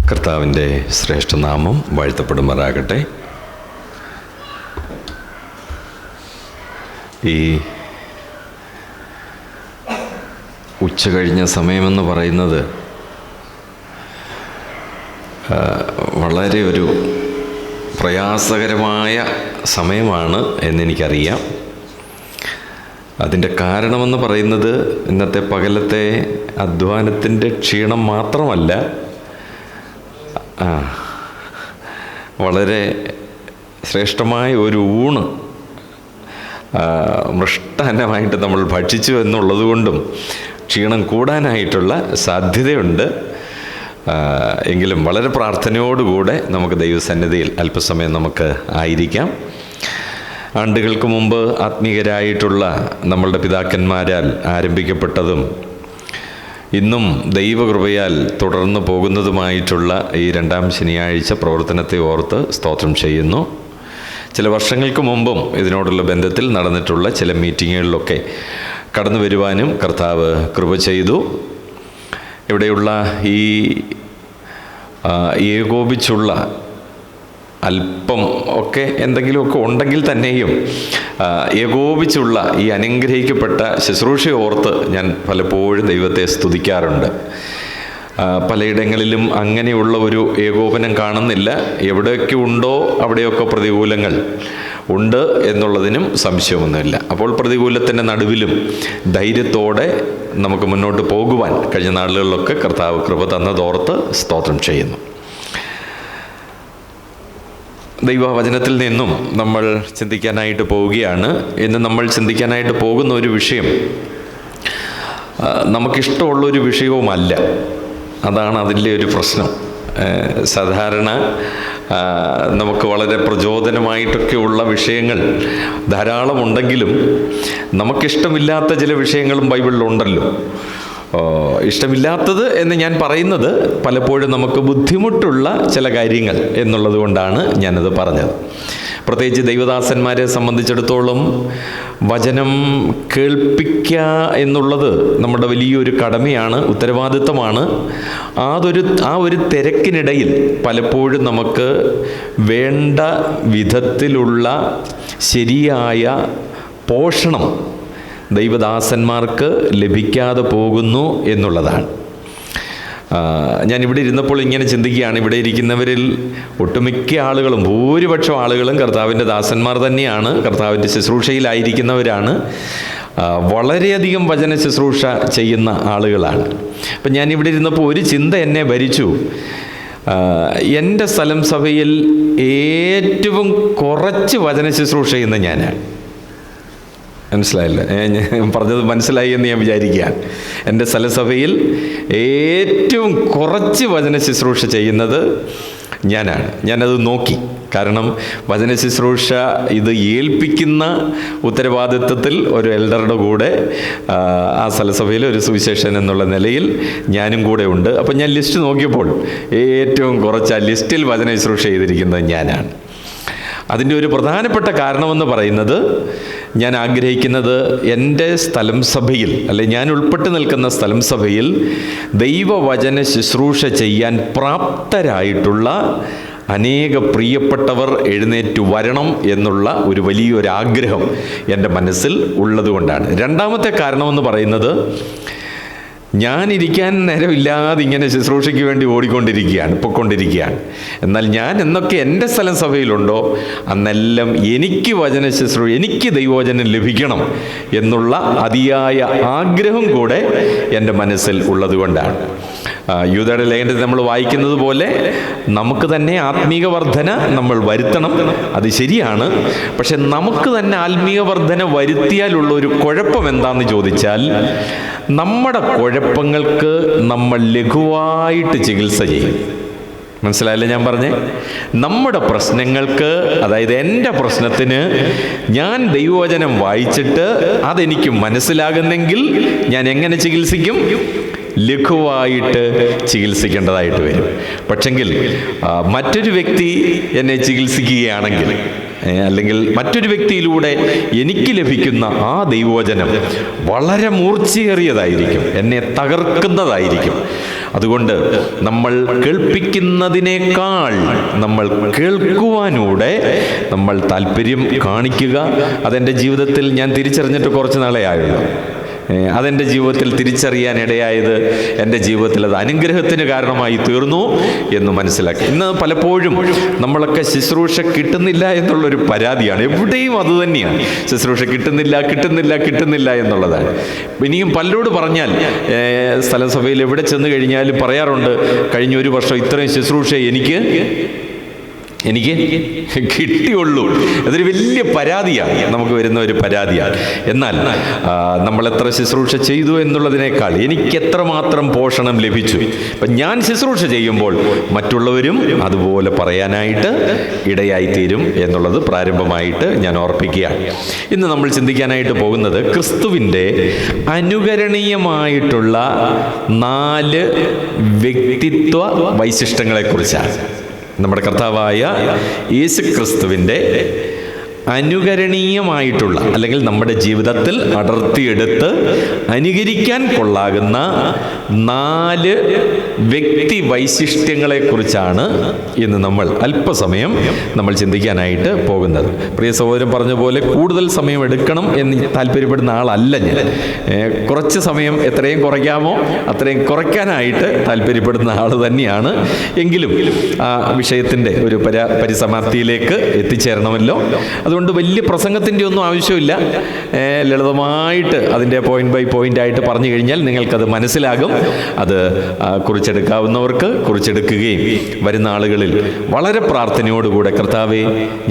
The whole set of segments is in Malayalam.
കർത്താവിൻ്റെ ശ്രേഷ്ഠനാമം വാഴ്ത്തപ്പെടുമാറാകട്ടെ. ഈ ഉച്ച കഴിഞ്ഞ സമയമെന്ന് പറയുന്നത് വളരെ ഒരു പ്രയാസകരമായ സമയമാണ് എന്നെനിക്കറിയാം. അതിൻ്റെ കാരണമെന്ന് പറയുന്നത് ഇന്നത്തെ പകലത്തെ അധ്വാനത്തിൻ്റെ ക്ഷീണം മാത്രമല്ല, വളരെ ശ്രേഷ്ഠമായ ഒരു ഊണ് മൃഷ്ടാന്നമായിട്ട് നമ്മൾ ഭക്ഷിച്ചു എന്നുള്ളത് കൊണ്ടും ക്ഷീണം കൂടാനായിട്ടുള്ള സാധ്യതയുണ്ട്. എങ്കിലും വളരെ പ്രാർത്ഥനയോടുകൂടെ നമുക്ക് ദൈവസന്നിധിയിൽ അല്പസമയം നമുക്ക് ആയിരിക്കാം. ആണ്ടുകൾക്ക് മുമ്പ് ആത്മീയരായിട്ടുള്ള നമ്മളുടെ പിതാക്കന്മാരാൽ ആരംഭിക്കപ്പെട്ടതും ഇന്നും ദൈവകൃപയാൽ തുടർന്നു പോകുന്നതുമായിട്ടുള്ള ഈ രണ്ടാം ശനിയാഴ്ച പ്രവർത്തനത്തെ ഓർത്ത് സ്തോത്രം ചെയ്യുന്നു. ചില വർഷങ്ങൾക്ക് മുമ്പും ഇതിനോടുള്ള ബന്ധത്തിൽ നടന്നിട്ടുള്ള ചില മീറ്റിങ്ങുകളിലൊക്കെ കടന്നു വരുവാനും കർത്താവ് കൃപ ചെയ്തു. ഇവിടെയുള്ള ഈ ഏകോപിച്ചുള്ള അല്പം ഒക്കെ എന്തെങ്കിലുമൊക്കെ ഉണ്ടെങ്കിൽ തന്നെയും ഏകോപിച്ചുള്ള ഈ അനുഗ്രഹിക്കപ്പെട്ട ശുശ്രൂഷയെ ഓർത്ത് ഞാൻ പലപ്പോഴും ദൈവത്തെ സ്തുതിക്കാറുണ്ട്. പലയിടങ്ങളിലും അങ്ങനെയുള്ള ഒരു ഏകോപനം കാണുന്നില്ല. എവിടെയൊക്കെ ഉണ്ടോ അവിടെയൊക്കെ പ്രതികൂലങ്ങൾ ഉണ്ട് എന്നുള്ളതിനും സംശയമൊന്നുമില്ല. അപ്പോൾ പ്രതികൂലത്തിൻ്റെ നടുവിലും ധൈര്യത്തോടെ നമുക്ക് മുന്നോട്ട് പോകുവാൻ കഴിഞ്ഞ നാളുകളിലൊക്കെ കർത്താവ് കൃപ തന്നതോർത്ത് സ്തോത്രം ചെയ്യുന്നു. ദൈവവചനത്തിൽ നിന്നും നമ്മൾ ചിന്തിക്കാനായിട്ട് പോവുകയാണ്. ഇന്ന് നമ്മൾ ചിന്തിക്കാനായിട്ട് പോകുന്ന ഒരു വിഷയം നമുക്കിഷ്ടമുള്ളൊരു വിഷയവുമല്ല. അതാണ് അതിൻ്റെ ഒരു പ്രശ്നം. സാധാരണ നമുക്ക് വളരെ പ്രചോദനമായിട്ടൊക്കെയുള്ള വിഷയങ്ങൾ ധാരാളമുണ്ടെങ്കിലും നമുക്കിഷ്ടമില്ലാത്ത ചില വിഷയങ്ങളും ബൈബിളിലുണ്ടല്ലോ. ഇഷ്ടമില്ലാത്തത് എന്ന് ഞാൻ പറയുന്നത് പലപ്പോഴും നമുക്ക് ബുദ്ധിമുട്ടുള്ള ചില കാര്യങ്ങൾ എന്നുള്ളത് കൊണ്ടാണ് ഞാനത് പറഞ്ഞത്. പ്രത്യേകിച്ച് ദൈവദാസന്മാരെ സംബന്ധിച്ചിടത്തോളം വചനം കേൾപ്പിക്കുക എന്നുള്ളത് നമ്മുടെ വലിയൊരു കടമയാണ്, ഉത്തരവാദിത്തമാണ്. ആ ഒരു തിരക്കിനിടയിൽ പലപ്പോഴും നമുക്ക് വേണ്ട വിധത്തിലുള്ള ശരിയായ പോഷണം ദൈവദാസന്മാർക്ക് ലഭിക്കാതെ പോകുന്നു എന്നുള്ളതാണ്. ഞാനിവിടെ ഇരുന്നപ്പോൾ ഇങ്ങനെ ചിന്തിക്കുകയാണ്, ഇവിടെ ഇരിക്കുന്നവരിൽ ഒട്ടുമിക്ക ആളുകളും, ഭൂരിപക്ഷം ആളുകളും കർത്താവിൻ്റെ ദാസന്മാർ തന്നെയാണ്, കർത്താവിൻ്റെ ശുശ്രൂഷയിലായിരിക്കുന്നവരാണ്, വളരെയധികം വചന ശുശ്രൂഷ ചെയ്യുന്ന ആളുകളാണ്. അപ്പം ഞാനിവിടെ ഇരുന്നപ്പോൾ ഒരു ചിന്ത എന്നെ ഭരിച്ചു. എൻ്റെ സ്ഥലം സഭയിൽ ഏറ്റവും കുറച്ച് വചന ശുശ്രൂഷ ചെയ്യുന്ന ഞാനാണ്. മനസ്സിലായില്ല? ഞാൻ പറഞ്ഞത് മനസ്സിലായി എന്ന് ഞാൻ വിചാരിക്കുകയാണ്. എൻ്റെ സ്ഥലസഭയിൽ ഏറ്റവും കുറച്ച് വചന ശുശ്രൂഷ ചെയ്യുന്നത് ഞാനാണ്. ഞാനത് നോക്കി. കാരണം വചന ശുശ്രൂഷ ഇത് ഏൽപ്പിക്കുന്ന ഉത്തരവാദിത്വത്തിൽ ഒരു എൽഡറുടെ കൂടെ ആ സ്ഥലസഭയിൽ ഒരു സുവിശേഷൻ എന്നുള്ള നിലയിൽ ഞാനും കൂടെ ഉണ്ട്. അപ്പം ഞാൻ ലിസ്റ്റ് നോക്കിയപ്പോൾ ഏറ്റവും കുറച്ച് ആ ലിസ്റ്റിൽ വചന ശുശ്രൂഷ ചെയ്തിരിക്കുന്നത് ഞാനാണ്. അതിൻ്റെ ഒരു പ്രധാനപ്പെട്ട കാരണമെന്ന് പറയുന്നത്, ഞാൻ ആഗ്രഹിക്കുന്നത് എൻ്റെ സ്ഥലം സഭയിൽ, അല്ലെ ഞാൻ ഉൾപ്പെട്ട് നിൽക്കുന്ന സ്ഥലം സഭയിൽ ദൈവവചന ശുശ്രൂഷ ചെയ്യാൻ പ്രാപ്തരായിട്ടുള്ള അനേക പ്രിയപ്പെട്ടവർ എഴുന്നേറ്റ് വരണം എന്നുള്ള ഒരു വലിയൊരാഗ്രഹം എൻ്റെ മനസ്സിൽ ഉള്ളതുകൊണ്ടാണ്. രണ്ടാമത്തെ കാരണമെന്ന് പറയുന്നത്, ഞാനിരിക്കാൻ നേരമില്ലാതെ ഇങ്ങനെ ശുശ്രൂഷയ്ക്ക് വേണ്ടി പൊയ്ക്കൊണ്ടിരിക്കുകയാണ്. എന്നാൽ ഞാൻ എന്നൊക്കെ എൻ്റെ സ്ഥലം സഭയിലുണ്ടോ അന്നെല്ലാം എനിക്ക് എനിക്ക് ദൈവവചനം ലഭിക്കണം എന്നുള്ള അതിയായ ആഗ്രഹം കൂടെ എൻ്റെ മനസ്സിൽ ഉള്ളതുകൊണ്ടാണ്. യൂദയുടെ ലേഖനത്തിൽ നമ്മൾ വായിക്കുന്നത് പോലെ നമുക്ക് തന്നെ ആത്മീക വർധന നമ്മൾ വരുത്തണം. അത് ശരിയാണ്. പക്ഷെ നമുക്ക് തന്നെ ആത്മീക വർധന വരുത്തിയാലുള്ള ഒരു കുഴപ്പം എന്താണെന്ന് ചോദിച്ചാൽ, നമ്മുടെ കുഴപ്പങ്ങൾക്ക് നമ്മൾ ലഘുവായിട്ട് ചികിത്സ ചെയ്യും. മനസ്സിലായില്ലേ ഞാൻ പറഞ്ഞേ? നമ്മുടെ പ്രശ്നങ്ങൾക്ക്, അതായത് എൻ്റെ പ്രശ്നത്തിന് ഞാൻ ദൈവവചനം വായിച്ചിട്ട് അതെനിക്ക് മനസ്സിലാകുന്നെങ്കിൽ ഞാൻ എങ്ങനെ ചികിത്സിക്കും? ലഘുവായിട്ട് ചികിത്സിക്കേണ്ടതായിട്ട് വരും. പക്ഷെങ്കിൽ മറ്റൊരു വ്യക്തി എന്നെ ചികിത്സിക്കുകയാണെങ്കിൽ, അല്ലെങ്കിൽ മറ്റൊരു വ്യക്തിയിലൂടെ എനിക്ക് ലഭിക്കുന്ന ആ ദൈവവചനം വളരെ മൂർച്ചയേറിയതായിരിക്കും, എന്നെ തകർക്കുന്നതായിരിക്കും. അതുകൊണ്ട് നമ്മൾ കേൾപ്പിക്കുന്നതിനേക്കാൾ നമ്മൾ കേൾക്കുവാനൂടെ നമ്മൾ താല്പര്യം കാണിക്കുക. അതെൻ്റെ ജീവിതത്തിൽ ഞാൻ തിരിച്ചറിഞ്ഞിട്ട് കുറച്ച് നാളെ ആയുള്ളൂ. അതെൻ്റെ ജീവിതത്തിൽ തിരിച്ചറിയാൻ ഇടയായത് എൻ്റെ ജീവിതത്തിൽ അത് അനുഗ്രഹത്തിന് കാരണമായി തീർന്നു എന്ന് മനസ്സിലാക്കി. ഇന്ന് പലപ്പോഴും നമ്മളൊക്കെ ശുശ്രൂഷ കിട്ടുന്നില്ല എന്നുള്ളൊരു പരാതിയാണ്. എവിടെയും അത് തന്നെയാണ്, ശുശ്രൂഷ കിട്ടുന്നില്ല എന്നുള്ളതാണ്. ഇനിയും പലരോട് പറഞ്ഞാൽ, സ്ഥലം സഭയിൽ എവിടെ ചെന്ന് കഴിഞ്ഞാലും പറയാറുണ്ട്, കഴിഞ്ഞ ഒരു വർഷം ഇത്രയും ശുശ്രൂഷ എനിക്ക് കിട്ടിയുള്ളൂ. അതൊരു വലിയ പരാതിയാണ്, നമുക്ക് വരുന്ന ഒരു പരാതിയാണ്. എന്നാൽ നമ്മൾ എത്ര ശുശ്രൂഷ ചെയ്തു എന്നുള്ളതിനേക്കാൾ എനിക്ക് എത്രമാത്രം പോഷണം ലഭിച്ചു. ഇപ്പം ഞാൻ ശുശ്രൂഷ ചെയ്യുമ്പോൾ മറ്റുള്ളവരും അതുപോലെ പറയാനായിട്ട് ഇടയായിത്തീരും എന്നുള്ളത് പ്രാരംഭമായിട്ട് ഞാൻ ഓർപ്പിക്കുകയാണ്. ഇന്ന് നമ്മൾ ചിന്തിക്കാനായിട്ട് പോകുന്നത് ക്രിസ്തുവിൻ്റെ അനുകരണീയമായിട്ടുള്ള 4 വ്യക്തിത്വ വൈശിഷ്ട്യങ്ങളെക്കുറിച്ചാണ്. നമ്മുടെ കർത്താവായ യേശുക്രിസ്തുവിൻ്റെ അനുകരണീയമായിട്ടുള്ള, അല്ലെങ്കിൽ നമ്മുടെ ജീവിതത്തിൽ അടർത്തിയെടുത്ത് അനുകരിക്കാൻ കൊള്ളാകുന്ന 4 വ്യക്തി വൈശിഷ്ട്യങ്ങളെക്കുറിച്ചാണ് ഇന്ന് നമ്മൾ അല്പസമയം നമ്മൾ ചിന്തിക്കാനായിട്ട് പോകുന്നത്. പ്രിയ സഹോദരൻ പറഞ്ഞ പോലെ കൂടുതൽ സമയം എടുക്കണം എന്ന് താല്പര്യപ്പെടുന്ന ആളല്ല ഞാൻ. കുറച്ച് സമയം എത്രയും കുറയ്ക്കാമോ അത്രയും കുറയ്ക്കാനായിട്ട് താല്പര്യപ്പെടുന്ന ആൾ തന്നെയാണ്. എങ്കിലും ആ വിഷയത്തിൻ്റെ ഒരു പരിസമാപ്തിയിലേക്ക് എത്തിച്ചേരണമല്ലോ. അതുകൊണ്ട് വലിയ പ്രസംഗത്തിൻ്റെ ഒന്നും ആവശ്യമില്ല. ലളിതമായിട്ട് അതിൻ്റെ പോയിന്റ് ബൈ പോയിന്റ് ആയിട്ട് പറഞ്ഞു കഴിഞ്ഞാൽ നിങ്ങൾക്കത് മനസ്സിലാകും. അത് കുറിച്ചെടുക്കാവുന്നവർക്ക് കുറിച്ചെടുക്കുകയും വരുന്ന ആളുകളിൽ വളരെ പ്രാർത്ഥനയോടുകൂടെ, കർത്താവേ,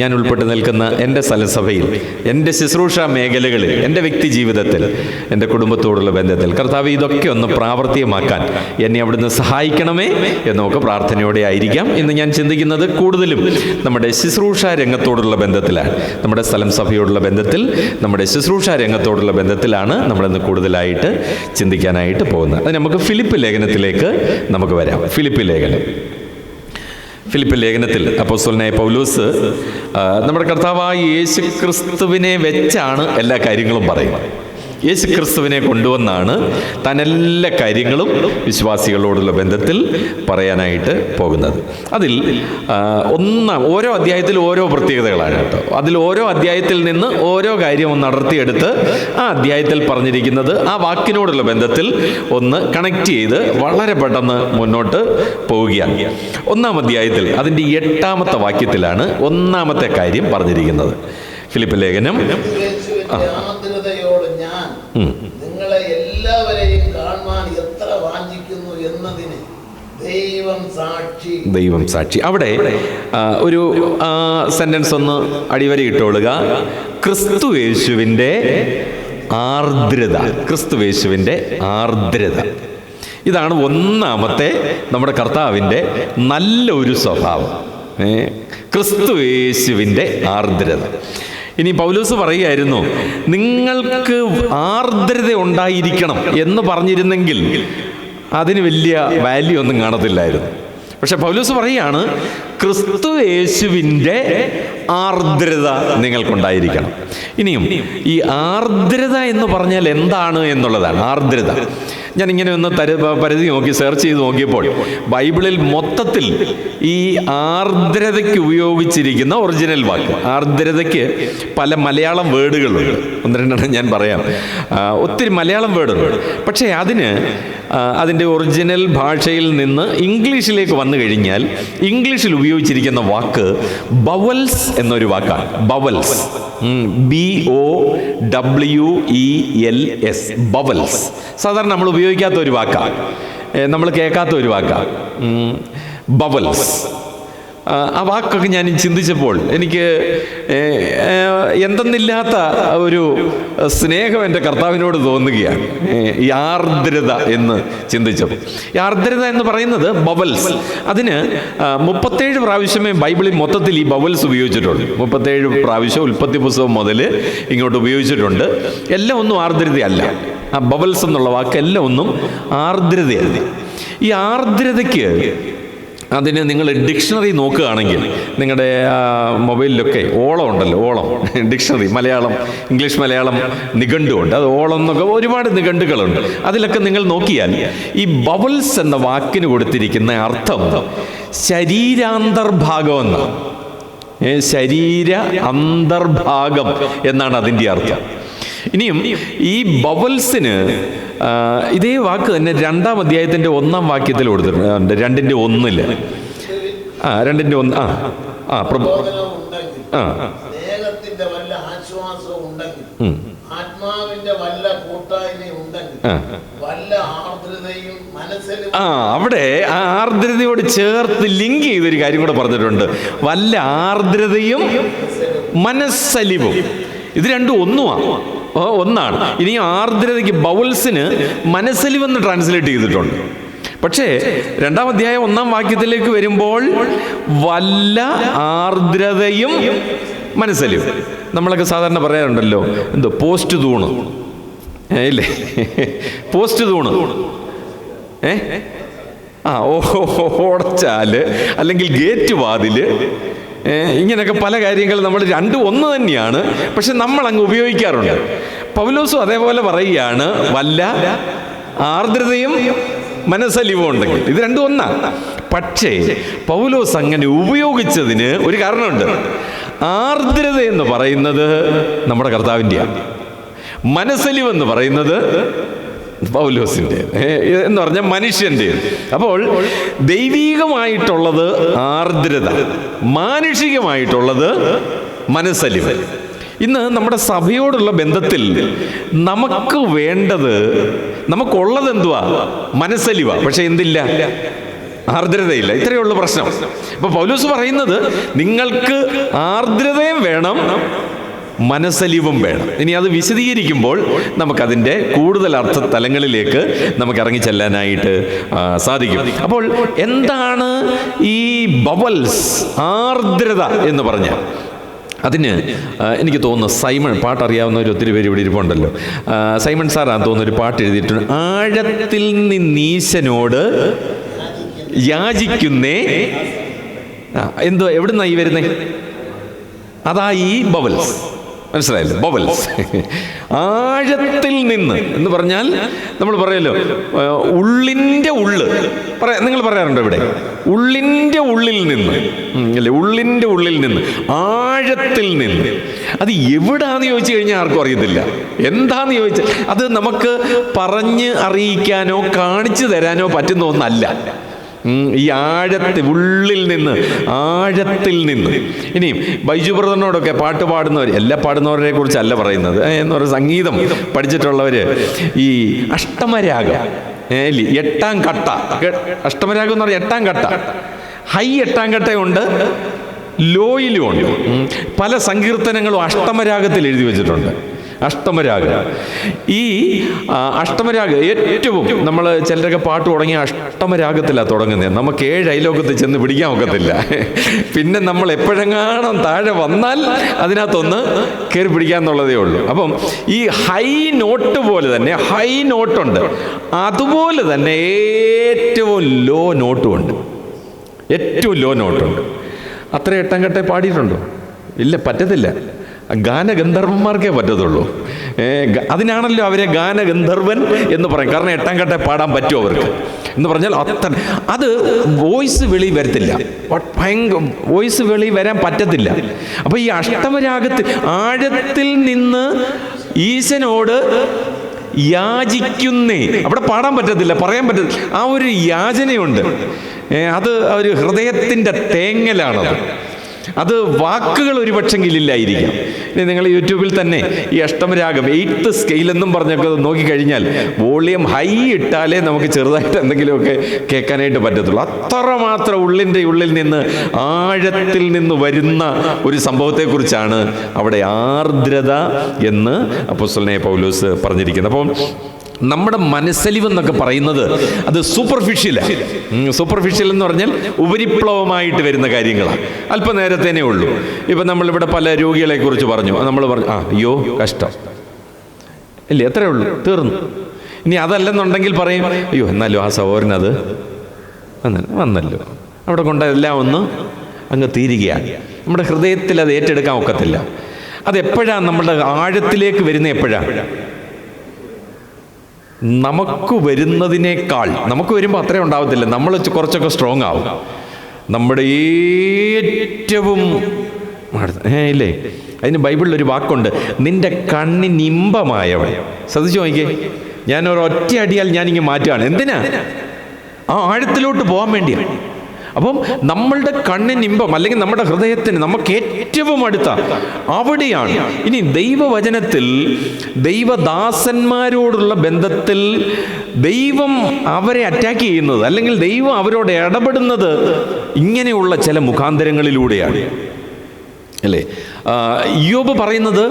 ഞാൻ ഉൾപ്പെട്ട് നിൽക്കുന്ന എൻ്റെ സ്ഥലസഭയിൽ, എൻ്റെ ശുശ്രൂഷ മേഖലകളിൽ, എൻ്റെ വ്യക്തി ജീവിതത്തിൽ, എൻ്റെ കുടുംബത്തോടുള്ള ബന്ധത്തിൽ, കർത്താവേ, ഇതൊക്കെ ഒന്ന് പ്രാവർത്തികമാക്കാൻ എന്നെ അവിടുന്ന് സഹായിക്കണമേ എന്നൊക്കെ പ്രാർത്ഥനയോടെ ആയിരിക്കാം. ഇന്ന് ഞാൻ ചിന്തിക്കുന്നത് കൂടുതലും നമ്മുടെ ശുശ്രൂഷ രംഗത്തോടുള്ള ബന്ധത്തിലാണ്, നമ്മുടെ സ്ഥലം സഭയോടുള്ള ബന്ധത്തിൽ, നമ്മുടെ ശുശ്രൂഷ രംഗത്തോടുള്ള ബന്ധത്തിലാണ് നമ്മളിന്ന് കൂടുതലായിട്ട് ചിന്തിക്കാനായിട്ട് പോകുന്നത്. അത് നമുക്ക് ഫിലിപ്പ് ലേഖനത്തിലേക്ക് നമുക്ക് വരാം. ഫിലിപ്പ് ലേഖനത്തിൽ അപ്പോസ്തലനായ പൗലോസ് നമ്മുടെ കർത്താവായ യേശുക്രിസ്തുവിനെ വെച്ചാണ് എല്ലാ കാര്യങ്ങളും പറയുന്നത്. യേശുക്രിസ്തുവിനെ കൊണ്ടുവന്നാണ് താൻ എല്ലാ കാര്യങ്ങളും വിശ്വാസികളോടുള്ള ബന്ധത്തിൽ പറയാനായിട്ട് പോകുന്നത്. അതിൽ ഓരോ അധ്യായത്തിൽ ഓരോ പ്രത്യേകതകളാണ് കേട്ടോ. അതിൽ ഓരോ അധ്യായത്തിൽ നിന്ന് ഓരോ കാര്യം ഒന്ന് അടർത്തിയെടുത്ത് ആ അധ്യായത്തിൽ പറഞ്ഞിരിക്കുന്നത് ആ വാക്കിനോടുള്ള ബന്ധത്തിൽ ഒന്ന് കണക്ട് ചെയ്ത് വളരെ പെട്ടെന്ന് മുന്നോട്ട് പോവുകയാണ്. 1-ാം അധ്യായത്തിൽ അതിൻ്റെ 8-ാമത്തെ വാക്യത്തിലാണ് 1-ാമത്തെ കാര്യം പറഞ്ഞിരിക്കുന്നത്. ഫിലിപ്പ് ലേഖനം നിങ്ങളെ എല്ലാവരെയും കാണുവാൻ എത്ര വാഞ്ചിക്കുന്നു എന്നതിന് ദൈവം സാക്ഷി. അവിടെ ഒരു സെന്റൻസ് ഒന്ന് അടിവരയിട്ടോളുക. ക്രിസ്തുയേശുവിൻ്റെ ആർദ്രത. ഇതാണ് 1-ാമത്തെ നമ്മുടെ കർത്താവിൻ്റെ നല്ല ഒരു സ്വഭാവം. ക്രിസ്തുയേശുവിൻ്റെ ആർദ്രത. ഇനി പൗലോസ് പറയുകയായിരുന്നു, നിങ്ങൾക്ക് ആർദ്രത ഉണ്ടായിരിക്കണം എന്ന് പറഞ്ഞിരുന്നെങ്കിൽ അതിന് വലിയ വാല്യൂ ഒന്നും കാണത്തില്ലായിരുന്നു. പക്ഷെ പൗലോസ് പറയുകയാണ്, ക്രിസ്തു യേശുവിൻ്റെ ആർദ്രത നിങ്ങൾക്കുണ്ടായിരിക്കണം. ഇനിയും ഈ ആർദ്രത എന്ന് പറഞ്ഞാൽ എന്താണ് എന്നുള്ളതാണ്. ആർദ്രത ഞാനിങ്ങനെ ഒന്ന് പരിധി നോക്കി സെർച്ച് ചെയ്ത് നോക്കിയപ്പോൾ ബൈബിളിൽ മൊത്തത്തിൽ ഈ ആർദ്രതയ്ക്ക് ഉപയോഗിച്ചിരിക്കുന്ന ഒറിജിനൽ വാക്ക്, ആർദ്രതയ്ക്ക് പല മലയാളം വേർഡുകളുണ്ട്. 1-2 ഞാൻ പറയാം. ഒത്തിരി മലയാളം വേർഡുണ്ട്. പക്ഷേ അതിൻ്റെ ഒറിജിനൽ ഭാഷയിൽ നിന്ന് ഇംഗ്ലീഷിലേക്ക് വന്നു കഴിഞ്ഞാൽ ഇംഗ്ലീഷിൽ ഉപയോഗിച്ചിരിക്കുന്ന വാക്ക് ബവൽസ് എന്നൊരു വാക്കാണ്. ബവൽസ്, BOWELS, ബവൽസ്. സാധാരണ നമ്മൾ ഉപയോഗിക്കാത്ത ഒരു വാക്കാണ്, നമ്മൾ കേൾക്കാത്ത ഒരു വാക്കാണ് ബവൽസ്. ആ വാക്കൊക്കെ ഞാൻ ചിന്തിച്ചപ്പോൾ എനിക്ക് എന്തെന്നില്ലാത്ത ഒരു സ്നേഹം എൻ്റെ കർത്താവിനോട് തോന്നുകയാണ്. ഈ ആർദ്രത എന്ന് ചിന്തിച്ചപ്പോൾ, ഈ ആർദ്രത എന്ന് പറയുന്നത് ബവൽസ്, അതിന് 37 പ്രാവശ്യമേ ബൈബിളിൽ മൊത്തത്തിൽ ഈ ബവൽസ് ഉപയോഗിച്ചിട്ടുണ്ട്. 37 പ്രാവശ്യം ഉൽപ്പത്തി പുസ്തകം മുതൽ ഇങ്ങോട്ട് ഉപയോഗിച്ചിട്ടുണ്ട്. എല്ലാം ഒന്നും ആർദ്രതയല്ല. ആ ബവൽസ് എന്നുള്ള വാക്ക് എല്ലാം ഒന്നും ആർദ്രതയല്ല. ഈ ആർദ്രതയ്ക്ക് അതിന് നിങ്ങൾ ഡിക്ഷണറി നോക്കുകയാണെങ്കിൽ നിങ്ങളുടെ മൊബൈലിലൊക്കെ ഓളം ഉണ്ടല്ലോ, ഓളം ഡിക്ഷണറി, മലയാളം, ഇംഗ്ലീഷ് മലയാളം നിഘണ്ടുണ്ട്. അത് ഓളം എന്നൊക്കെ ഒരുപാട് നിഘണ്ടുകളുണ്ട്. അതിലൊക്കെ നിങ്ങൾ നോക്കിയാൽ ഈ ബബിൾസ് എന്ന വാക്കിന് കൊടുത്തിരിക്കുന്ന അർത്ഥം ശരീരാന്തർഭാഗം എന്നാണ്. ശരീര അന്തർഭാഗം എന്നാണ് അതിൻ്റെ അർത്ഥം. ഇനിയും ഈ ബബിൾസിന് ഇതേ വാക്ക് തന്നെ 2-ാം അധ്യായത്തിൻ്റെ 1-ാം വാക്യത്തിൽ കൊടുത്തിട്ടുണ്ട്. 2:1 2:1 ദേഹത്തിന്റെ വല്ല ആശ്വാസവും ഉണ്ടെങ്കിൽ, ആത്മാവിന്റെ വല്ല കൂട്ടായ്മയും ഉണ്ടെങ്കിൽ, വല്ല ആർദ്രതയും മനസ്സിലും. അവിടെ ആ ആർദ്രതയോട് ചേർത്ത് ലിങ്ക് ചെയ്തൊരു കാര്യം കൂടെ പറഞ്ഞിട്ടുണ്ട്. വല്ല ആർദ്രതയും മനസ്സലിവും. ഇത് രണ്ടും ഒന്നാണ്. ഇനി ആർദ്രതയ്ക്ക് ബൗൾസിന് മനസ്സലിവെന്ന് ട്രാൻസ്ലേറ്റ് ചെയ്തിട്ടുണ്ട്. പക്ഷേ 2-ാം അധ്യായം 1-ാം വാക്യത്തിലേക്ക് വരുമ്പോൾ വല്ല ആർദ്രതയും മനസ്സലിവും. നമ്മളൊക്കെ സാധാരണ പറയാറുണ്ടല്ലോ, എന്തോ പോസ്റ്റ് തൂണ്, ഇല്ലേ? പോസ്റ്റ് തൂണ് ഓടച്ചാല് അല്ലെങ്കിൽ ഗേറ്റ് വാതില്, ഇങ്ങനെയൊക്കെ പല കാര്യങ്ങൾ നമ്മൾ 2 തന്നെയാണ്. പക്ഷെ നമ്മൾ അങ്ങ് ഉപയോഗിക്കാറുണ്ട്. പൗലോസും അതേപോലെ പറയുകയാണ്, വല്ല ആർദ്രതയും മനസ്സലിവും ഉണ്ടെങ്കിൽ. ഇത് 2 പക്ഷേ പൗലോസ് അങ്ങനെ ഉപയോഗിച്ചതിന് ഒരു കാരണമുണ്ട്. ആർദ്രത എന്ന് പറയുന്നത് നമ്മുടെ കർത്താവിൻ്റെയാണ്, മനസ്സലിവെന്ന് പറയുന്നത് പൗലോസിൻ്റെ എന്ന് പറഞ്ഞാൽ മനുഷ്യൻ്റെ. അപ്പോൾ ദൈവീകമായിട്ടുള്ളത് ആർദ്രത, മാനുഷികമായിട്ടുള്ളത് മനസ്സലിവ്. ഇന്ന് നമ്മുടെ സഭയോടുള്ള ബന്ധത്തിൽ നമുക്ക് വേണ്ടത്, നമുക്കുള്ളത് എന്തുവാ? മനസ്സലിവ. പക്ഷെ എന്തില്ല? ആർദ്രതയില്ല. ഇത്രയേ ഉള്ളൂ പ്രശ്നം. അപ്പൊ പൗലോസ് പറയുന്നത് നിങ്ങൾക്ക് ആർദ്രതയും വേണം, മനസ്സലിവും വേണം. ഇനി അത് വിശദീകരിക്കുമ്പോൾ നമുക്കതിൻ്റെ കൂടുതൽ അർത്ഥ തലങ്ങളിലേക്ക് നമുക്ക് ഇറങ്ങിച്ചെല്ലാനായിട്ട് സാധിക്കും. അപ്പോൾ എന്താണ് ഈ ബബിൾസ്, ആർദ്രത എന്ന് പറഞ്ഞാൽ? അതിന് എനിക്ക് തോന്നുന്നു സൈമൺ, പാട്ടറിയാവുന്നവർ ഒത്തിരി പേര് ഇവിടെ ഇരിപ്പുണ്ടല്ലോ. സൈമൺ സാറാന്ന് തോന്നുന്നു ഒരു പാട്ട് എഴുതിയിട്ടുണ്ട്. ആഴത്തിൽ നിന്നീശനോട് യാചിക്കുന്നേ. എന്തോ എവിടുന്നാ ഈ വരുന്നേ? അതാ ഈ ബബിൾസ്. മനസ്സിലായല്ലോ? ബബിൾസ്. ആഴത്തിൽ നിന്ന് എന്ന് പറഞ്ഞാൽ നമ്മൾ പറയല്ലോ ഉള്ളിൻ്റെ ഉള്ള്. നിങ്ങൾ പറയാറുണ്ടോ ഇവിടെ? ഉള്ളിൻ്റെ ഉള്ളിൽ നിന്ന്, അല്ലേ? ഉള്ളിൻ്റെ ഉള്ളിൽ നിന്ന്, ആഴത്തിൽ നിന്ന്. അത് എവിടാന്ന് ചോദിച്ചു കഴിഞ്ഞാൽ ആർക്കും അറിയത്തില്ല. എന്താന്ന് ചോദിച്ചാൽ അത് നമുക്ക് പറഞ്ഞ് അറിയിക്കാനോ കാണിച്ചു തരാനോ പറ്റുന്ന ഒന്നല്ല. ഈ ആഴത്തിൽ, ഉള്ളിൽ നിന്ന്, ആഴത്തിൽ നിന്ന്. ഇനിയും ബൈജു ബ്രദറിനോടൊക്കെ പാട്ട് പാടുന്നവർ, എല്ലാ പാടുന്നവരെ കുറിച്ചല്ല പറയുന്നത്, എന്ന് പറയുന്ന സംഗീതം പഠിച്ചിട്ടുള്ളവർ ഈ അഷ്ടമരാഗം, 8-ാം കട്ട, അഷ്ടമരാഗം എന്ന് പറഞ്ഞാൽ 8-ാം കട്ട, ഹൈ 8-ാം കട്ടയുണ്ട്, ലോയിലും ഉണ്ട്. പല സങ്കീർത്തനങ്ങളും അഷ്ടമരാഗത്തിൽ എഴുതി വെച്ചിട്ടുണ്ട്. അഷ്ടമരാഗം. ഈ അഷ്ടമരാഗം ഏറ്റവും, നമ്മൾ ചിലരൊക്കെ പാട്ട് തുടങ്ങിയ അഷ്ടമരാഗത്തിലാണ് തുടങ്ങുന്നത്. നമുക്ക് 7 അയലോകത്ത് ചെന്ന് പിടിക്കാൻ ഒക്കത്തില്ല. പിന്നെ നമ്മൾ എപ്പോഴെങ്ങാനും താഴെ വന്നാൽ അതിനകത്തൊന്ന് കയറി പിടിക്കാന്നുള്ളതേ ഉള്ളൂ. അപ്പം ഈ ഹൈ നോട്ട് പോലെ തന്നെ, ഹൈ നോട്ടുണ്ട്, അതുപോലെ തന്നെ ഏറ്റവും ലോ നോട്ടുമുണ്ട്. ഏറ്റവും ലോ നോട്ടുണ്ട്. അത്ര 8-ാം കട്ട പാടിയിട്ടുണ്ടോ? ഇല്ല, പറ്റത്തില്ല. ഗാനഗന്ധർവന്മാർക്കേ പറ്റത്തുള്ളൂ. അതിനാണല്ലോ അവരെ ഗാനഗന്ധർവൻ എന്ന് പറയും. കാരണം 8-ാം കട്ട പാടാൻ പറ്റുമോ അവർക്ക് എന്ന് പറഞ്ഞാൽ അത്ര. അത് വോയിസ് വെളി വരത്തില്ല, വോയിസ് വെളി വരാൻ പറ്റത്തില്ല. അപ്പൊ ഈ അഷ്ടമരാഗത്തിൽ ആഴത്തിൽ നിന്ന് ഈശനോട് യാചിക്കുന്നേ, അവിടെ പാടാൻ പറ്റത്തില്ല, പറയാൻ പറ്റത്തില്ല. ആ ഒരു യാചനയുണ്ട്. അത് ഒരു ഹൃദയത്തിൻ്റെ തേങ്ങലാണത്. അത് വാക്കുകൾ ഒരുപക്ഷെങ്കിലില്ലായിരിക്കാം. ഇനി നിങ്ങൾ യൂട്യൂബിൽ തന്നെ ഈ അഷ്ടമരാഗം 8th സ്കെയിൽ എന്നും പറഞ്ഞൊക്കെ നോക്കിക്കഴിഞ്ഞാൽ വോളിയം ഹൈ ഇട്ടാലേ നമുക്ക് ചെറുതായിട്ട് എന്തെങ്കിലുമൊക്കെ കേൾക്കാനായിട്ട് പറ്റത്തുള്ളൂ. അത്രമാത്രം ഉള്ളിൻ്റെ ഉള്ളിൽ നിന്ന്, ആഴത്തിൽ നിന്ന് വരുന്ന ഒരു സംഭവത്തെക്കുറിച്ചാണ് അവിടെ ആർദ്രത എന്ന് അപ്പോസ്തലനായ പൗലോസ് പറഞ്ഞിരിക്കുന്നത്. അപ്പം നമ്മുടെ മനസ്സലിവെന്നൊക്കെ പറയുന്നത് അത് സൂപ്പർഫിഷ്യലാണ്. സൂപ്പർഫിഷ്യൽ എന്ന് പറഞ്ഞാൽ ഉപരിപ്ലവമായിട്ട് വരുന്ന കാര്യങ്ങളാണ്. അല്പനേരത്തേനേ ഉള്ളൂ. ഇപ്പം നമ്മളിവിടെ പല രോഗികളെ കുറിച്ച് പറഞ്ഞു, നമ്മൾ പറഞ്ഞു അയ്യോ കഷ്ടം, ഇല്ലേ, എത്രയേ ഉള്ളൂ, തീർന്നു. ഇനി അതല്ലെന്നുണ്ടെങ്കിൽ പറയും അയ്യോ എന്നാലും ആ സഹോദരനത് വന്നല്ലോ, അവിടെ കൊണ്ട് എല്ലാം ഒന്ന് അങ്ങ് തീരുകയാണ്. നമ്മുടെ ഹൃദയത്തിൽ അത് ഏറ്റെടുക്കാൻ ഒക്കത്തില്ല. അതെപ്പോഴാണ് നമ്മുടെ ആഴത്തിലേക്ക് വരുന്നത്? എപ്പോഴാണ്? നമുക്ക് വരുന്നതിനേക്കാൾ, നമുക്ക് വരുമ്പോൾ അത്രയും ഉണ്ടാവത്തില്ല, നമ്മൾ കുറച്ചൊക്കെ സ്ട്രോങ് ആവും. നമ്മുടെ ഏറ്റവും ഇല്ലേ, അതിന് ബൈബിളിലൊരു വാക്കുണ്ട്, നിന്റെ കണ്ണിനിമ്പമായവൻ. ശ്രദ്ധിച്ചു നോക്കിയേ, ഞാൻ ഒരൊറ്റ അടിയാൽ ഞാനിങ്ങനെ മാറ്റുകയാണ്. എന്തിനാ? ആ ആഴത്തിലോട്ട് പോകാൻ വേണ്ടിയാണ്. അപ്പം നമ്മളുടെ കണ്ണിനിമ്പം, അല്ലെങ്കിൽ നമ്മുടെ ഹൃദയത്തിന് നമുക്ക് ഏറ്റവും അടുത്ത അവിടെയാണ്. ഇനി ദൈവവചനത്തിൽ ദൈവദാസന്മാരോടുള്ള ബന്ധത്തിൽ ദൈവം അവരെ അറ്റാക്ക് ചെയ്യുന്നത്, അല്ലെങ്കിൽ ദൈവം അവരോട് ഇടപെടുന്നത് ഇങ്ങനെയുള്ള ചില മുഖാന്തരങ്ങളിലൂടെയാണ്, അല്ലേ? യോബ് പറയുന്നത്,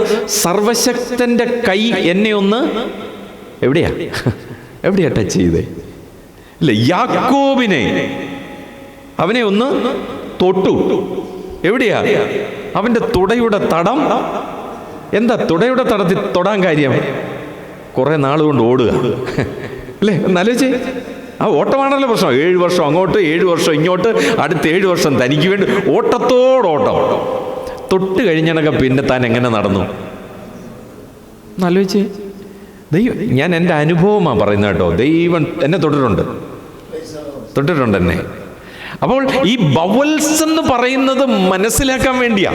സർവശക്തന്റെ കൈ എന്നെ ഒന്ന് എവിടെയാ ടച്ച് ചെയ്തേ, അല്ലേ? യാക്കോബിനെ, അവനെ ഒന്ന് തൊട്ടു. എവിടെയാ? അവന്റെ തുടയുടെ തടം. എന്താ തുടയുടെ തടത്തിൽ തൊടാൻ കാര്യം? കുറെ നാളുകൊണ്ട് ഓടുക, അല്ലേ? എന്നാലോചിച്ചേ, ആ ഓട്ടമാണല്ലോ പ്രശ്നം. 7 വർഷം അങ്ങോട്ട്, 7 വർഷം ഇങ്ങോട്ട്, അടുത്ത 7 വർഷം തനിക്ക് വേണ്ടി ഓട്ടത്തോടോട്ടം. തൊട്ട് കഴിഞ്ഞണക്കെ പിന്നെ താൻ എങ്ങനെ നടന്നു? എന്നാലോചിച്ചേ. ദൈവം, ഞാൻ എൻ്റെ അനുഭവമാണ് പറയുന്നത് കേട്ടോ. ദൈവം എന്നെ തൊട്ടിട്ടുണ്ട് എന്നെ. അപ്പോൾ ഈ ബവൽസ് എന്ന് പറയുന്നത് മനസ്സിലാക്കാൻ വേണ്ടിയാ.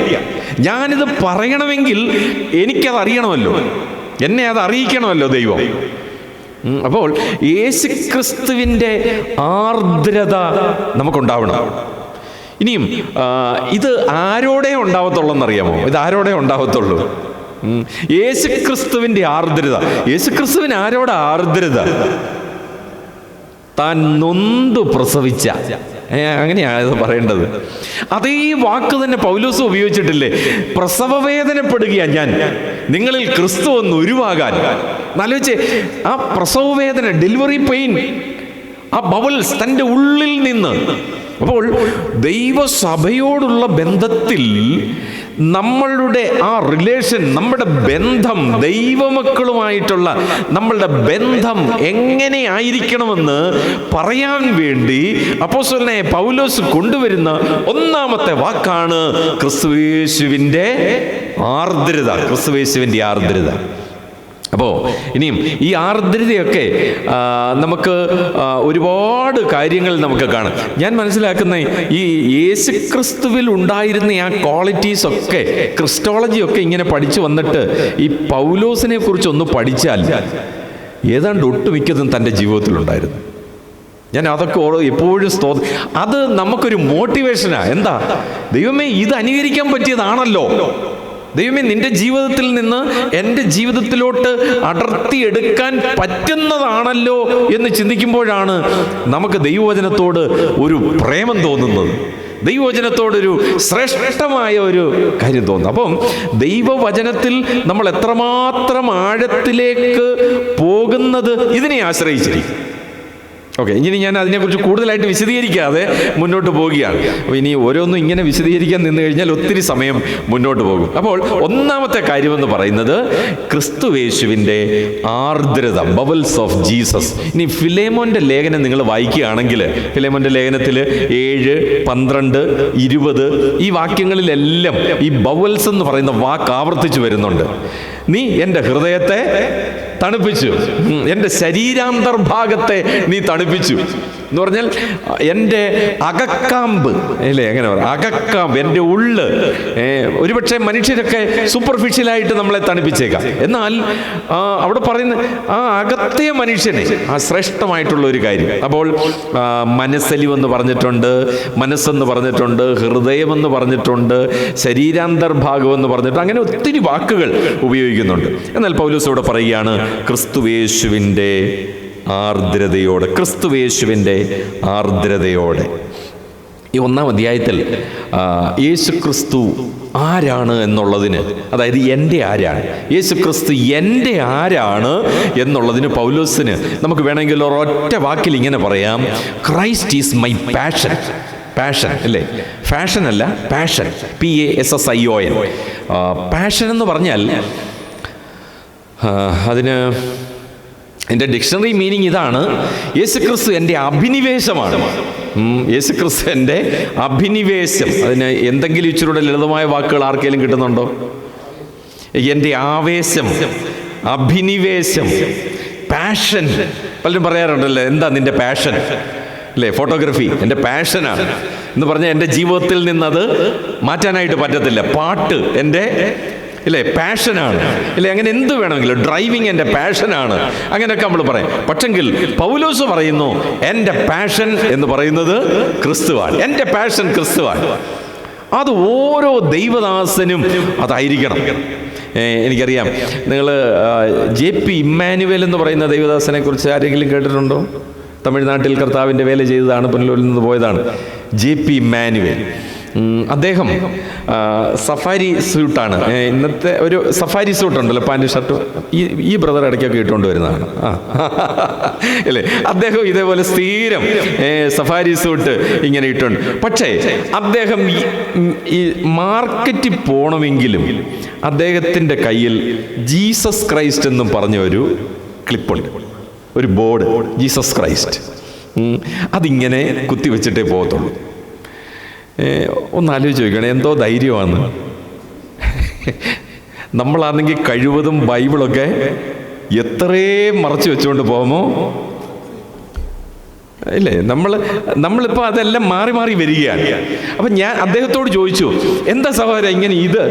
ഞാനിത് പറയണമെങ്കിൽ എനിക്കത് അറിയണമല്ലോ, എന്നെ അത് അറിയിക്കണമല്ലോ ദൈവം. അപ്പോൾ യേശുക്രിസ്തുവിൻ്റെ ആർദ്രത നമുക്കുണ്ടാവണം. ഇനിയും ഇത് ആരോടെ ഉണ്ടാവത്തുള്ളൂ എന്നറിയാമോ? ഇത് ആരോടെ ഉണ്ടാവത്തുള്ളൂ? യേശുക്രിസ്തുവിൻ്റെ ആർദ്രത. യേശുക്രിസ്തുവിന് ആരോടെ ആർദ്രത? താൻ നൊന്തു പ്രസവിച്ച, അങ്ങനെയാണ് ഇത് പറയേണ്ടത്. അതേ വാക്ക് തന്നെ പൗലോസ് ഉപയോഗിച്ചിട്ടില്ലേ? പ്രസവവേദനപ്പെടുകയാണ് ഞാൻ, നിങ്ങളിൽ ക്രിസ്തു ഒന്ന് ഉരുവാകാൻ. ആലോചിച്ചേ, ആ പ്രസവവേദന, ഡെലിവറി പെയിൻ, ആ ബവൽസ് തൻ്റെ ഉള്ളിൽ നിന്ന്. അപ്പോൾ ദൈവസഭയോടുള്ള ബന്ധത്തിൽ നമ്മളുടെ ആ റിലേഷൻ, നമ്മുടെ ബന്ധം, ദൈവമക്കളുമായിട്ടുള്ള നമ്മളുടെ ബന്ധം എങ്ങനെ ആയിരിക്കണമെന്ന് പറയാൻ വേണ്ടി അപ്പോസ്തലനായ പൗലോസ് കൊണ്ടുവരുന്ന ഒന്നാമത്തെ വാക്കാണ് ക്രിസ്തുയേശുവിൻ്റെ ആർദ്രത. ക്രിസ്തുയേശുവിൻ്റെ ആർദ്രത. അപ്പോൾ ഇനിയും ഈ ആർദ്രതയൊക്കെ നമുക്ക് ഒരുപാട് കാര്യങ്ങൾ നമുക്ക് കാണാം. ഞാൻ മനസ്സിലാക്കുന്ന ഈ യേശുക്രിസ്തുവിൽ ഉണ്ടായിരുന്ന ആ ക്വാളിറ്റീസ് ഒക്കെ, ക്രിസ്റ്റോളജി ഒക്കെ ഇങ്ങനെ പഠിച്ചു വന്നിട്ട് ഈ പൗലോസിനെ കുറിച്ചൊന്ന് പഠിച്ചാൽ ഏതാണ്ട് ഒട്ടുമിക്കതും തൻ്റെ ജീവിതത്തിലുണ്ടായിരുന്നു. ഞാൻ അതൊക്കെ എപ്പോഴും അത് നമുക്കൊരു മോട്ടിവേഷനാണ്. എന്താ? ദൈവമേ, ഇത് അനുകരിക്കാൻ പറ്റിയതാണല്ലോ. ദൈവമേ, നിന്റെ ജീവിതത്തിൽ നിന്ന് എൻ്റെ ജീവിതത്തിലോട്ട് അടർത്തിയെടുക്കാൻ പറ്റുന്നതാണല്ലോ എന്ന് ചിന്തിക്കുമ്പോഴാണ് നമുക്ക് ദൈവവചനത്തോട് ഒരു പ്രേമം തോന്നുന്നത്, ദൈവവചനത്തോടൊരു ശ്രേഷ്ഠമായ ഒരു കാര്യം തോന്നുന്നു. അപ്പം ദൈവവചനത്തിൽ നമ്മൾ എത്രമാത്രം ആഴത്തിലേക്ക് പോകുന്നത് ഇതിനെ ആശ്രയിച്ചിരിക്കും. ഓക്കെ, ഇനി ഞാൻ അതിനെക്കുറിച്ച് കൂടുതലായിട്ട് വിശദീകരിക്കാതെ മുന്നോട്ട് പോവുകയാണ്. അപ്പോൾ ഇനി ഓരോന്നും ഇങ്ങനെ വിശദീകരിക്കാൻ നിന്ന് കഴിഞ്ഞാൽ ഒത്തിരി സമയം മുന്നോട്ട് പോകും. അപ്പോൾ ഒന്നാമത്തെ കാര്യമെന്ന് പറയുന്നത് ക്രിസ്തുയേശുവിൻ്റെ ആർദ്രത, ബബിൾസ് ഓഫ് ജീസസ്. ഇനി ഫിലേമോൻ്റെ ലേഖനം നിങ്ങൾ വായിക്കുകയാണെങ്കിൽ, ഫിലേമോൻ്റെ ലേഖനത്തിൽ 7, 12, 20 ഈ വാക്യങ്ങളിലെല്ലാം ഈ ബബിൾസ് എന്ന് പറയുന്ന വാക്ക് ആവർത്തിച്ചു വരുന്നുണ്ട്. നീ എൻ്റെ ഹൃദയത്തെ തണുപ്പിച്ചു, എൻ്റെ ശരീരാന്തർഭാഗത്തെ നീ തണുപ്പിച്ചു എന്ന് പറഞ്ഞാൽ എൻ്റെ അകക്കാമ്പ്, അല്ലേ? എങ്ങനെ പറയാം? അകക്കാമ്പ്, എൻ്റെ ഉള്ള്. ഒരുപക്ഷെ മനുഷ്യരൊക്കെ സൂപ്പർഫിഷ്യലായിട്ട് നമ്മളെ തണുപ്പിച്ചേക്കാം. എന്നാൽ അവിടെ പറയുന്ന ആ അകത്തെ മനുഷ്യനെ, ആ ശ്രേഷ്ഠമായിട്ടുള്ള ഒരു കാര്യം. അപ്പോൾ മനസ്സലിവെന്ന് പറഞ്ഞിട്ടുണ്ട്, മനസ്സെന്ന് പറഞ്ഞിട്ടുണ്ട്, ഹൃദയമെന്ന് പറഞ്ഞിട്ടുണ്ട്, ശരീരാന്തർഭാഗമെന്ന് പറഞ്ഞിട്ടുണ്ട്, അങ്ങനെ ഒത്തിരി വാക്കുകൾ ഉപയോഗിക്കുന്നുണ്ട്. എന്നാൽ പൗലോസ് ഇവിടെ പറയുകയാണ് ക്രിസ്തുയേശുവിൻ്റെ ആർദ്രതയോടെ, ക്രിസ്തുയേശുവിൻ്റെ ആർദ്രതയോടെ. ഈ 1-ാം അധ്യായത്തിൽ യേശുക്രിസ്തു ആരാണ് എന്നുള്ളതിന്, അതായത് എൻ്റെ ആരാണ്, യേശുക്രിസ്തു എൻ്റെ ആരാണ് എന്നുള്ളതിന് പൗലോസിന് നമുക്ക് വേണമെങ്കിൽ ഒരൊറ്റ വാക്കിൽ ഇങ്ങനെ പറയാം, Christ is my passion. Passion, അല്ലേ? ഫാഷൻ അല്ല, പാഷൻ, PASSION. പാഷൻ എന്ന് പറഞ്ഞാൽ അതിന് എൻ്റെ ഡിക്ഷണറി മീനിങ് ഇതാണ്: യേശുക്രിസ്തു എൻ്റെ അഭിനിവേശമാണ്. യേശുക്രിസ്തു എൻ്റെ അഭിനിവേശം. അതിന് എന്തെങ്കിലും ഇച്ചിരൂടെ ലളിതമായ വാക്കുകൾ ആർക്കെങ്കിലും കിട്ടുന്നുണ്ടോ? എൻ്റെ ആവേശം, അഭിനിവേശം, പാഷൻ. പലരും പറയാറുണ്ടല്ലോ, എന്താ നിൻ്റെ പാഷൻ അല്ലേ? ഫോട്ടോഗ്രാഫി എൻ്റെ പാഷനാണ് എന്ന് പറഞ്ഞാൽ എൻ്റെ ജീവിതത്തിൽ നിന്നത് മാറ്റാനായിട്ട് പറ്റത്തില്ല. പാട്ട് എൻ്റെ ഇല്ലേ പാഷനാണ് ഇല്ലേ? അങ്ങനെ എന്ത് വേണമെങ്കിലും, ഡ്രൈവിങ് എൻ്റെ പാഷനാണ്, അങ്ങനെയൊക്കെ നമ്മൾ പറയും. പക്ഷെങ്കിൽ പൗലോസ് പറയുന്നു, എൻ്റെ പാഷൻ എന്ന് പറയുന്നത് ക്രിസ്തുവാണ്. എൻ്റെ പാഷൻ ക്രിസ്തുവാണ്. അത് ഓരോ ദൈവദാസനും അതായിരിക്കണം. എനിക്കറിയാം, നിങ്ങൾ JP ഇമ്മാനുവേൽ എന്ന് പറയുന്ന ദൈവദാസനെ കുറിച്ച് ആരെങ്കിലും കേട്ടിട്ടുണ്ടോ? തമിഴ്നാട്ടിൽ കർത്താവിൻ്റെ വേല ചെയ്തതാണ്, പുനലൂരിൽ നിന്ന് പോയതാണ്. JP Emmanuel. അദ്ദേഹം സഫാരി സ്യൂട്ടാണ്, ഇന്നത്തെ ഒരു സഫാരി സ്യൂട്ടുണ്ടല്ലോ, പാൻറ് ഷർട്ട്, ഈ ബ്രദർ ഇടയ്ക്കൊക്കെ ഇട്ടുകൊണ്ട് വരുന്നതാണ് അല്ലേ? അദ്ദേഹം ഇതേപോലെ സ്ഥിരം സഫാരി സ്യൂട്ട് ഇങ്ങനെ ഇട്ടുണ്ട്. പക്ഷേ അദ്ദേഹം ഈ മാർക്കറ്റിൽ പോകണമെങ്കിലും അദ്ദേഹത്തിൻ്റെ കയ്യിൽ ജീസസ് ക്രൈസ്റ്റ് എന്നും പറഞ്ഞ ഒരു ക്ലിപ്പുണ്ട്, ഒരു ബോർഡ്, ജീസസ് ക്രൈസ്റ്റ്. അതിങ്ങനെ കുത്തിവെച്ചിട്ടേ പോകത്തുള്ളൂ. ഒന്ന് ആലോചിച്ച് നോക്കണം, എന്തോ ധൈര്യമാണ്. നമ്മളാണെങ്കിൽ കഴിവതും ബൈബിളൊക്കെ എത്രയും മറച്ചു വെച്ചുകൊണ്ട് പോകുമോ ഇല്ലേ? നമ്മളിപ്പോൾ അതെല്ലാം മാറി മാറി വരികയാണ്. അപ്പം ഞാൻ അദ്ദേഹത്തോട് ചോദിച്ചു, എന്താ സഹോദരാ ഇങ്ങനെ ഇത്?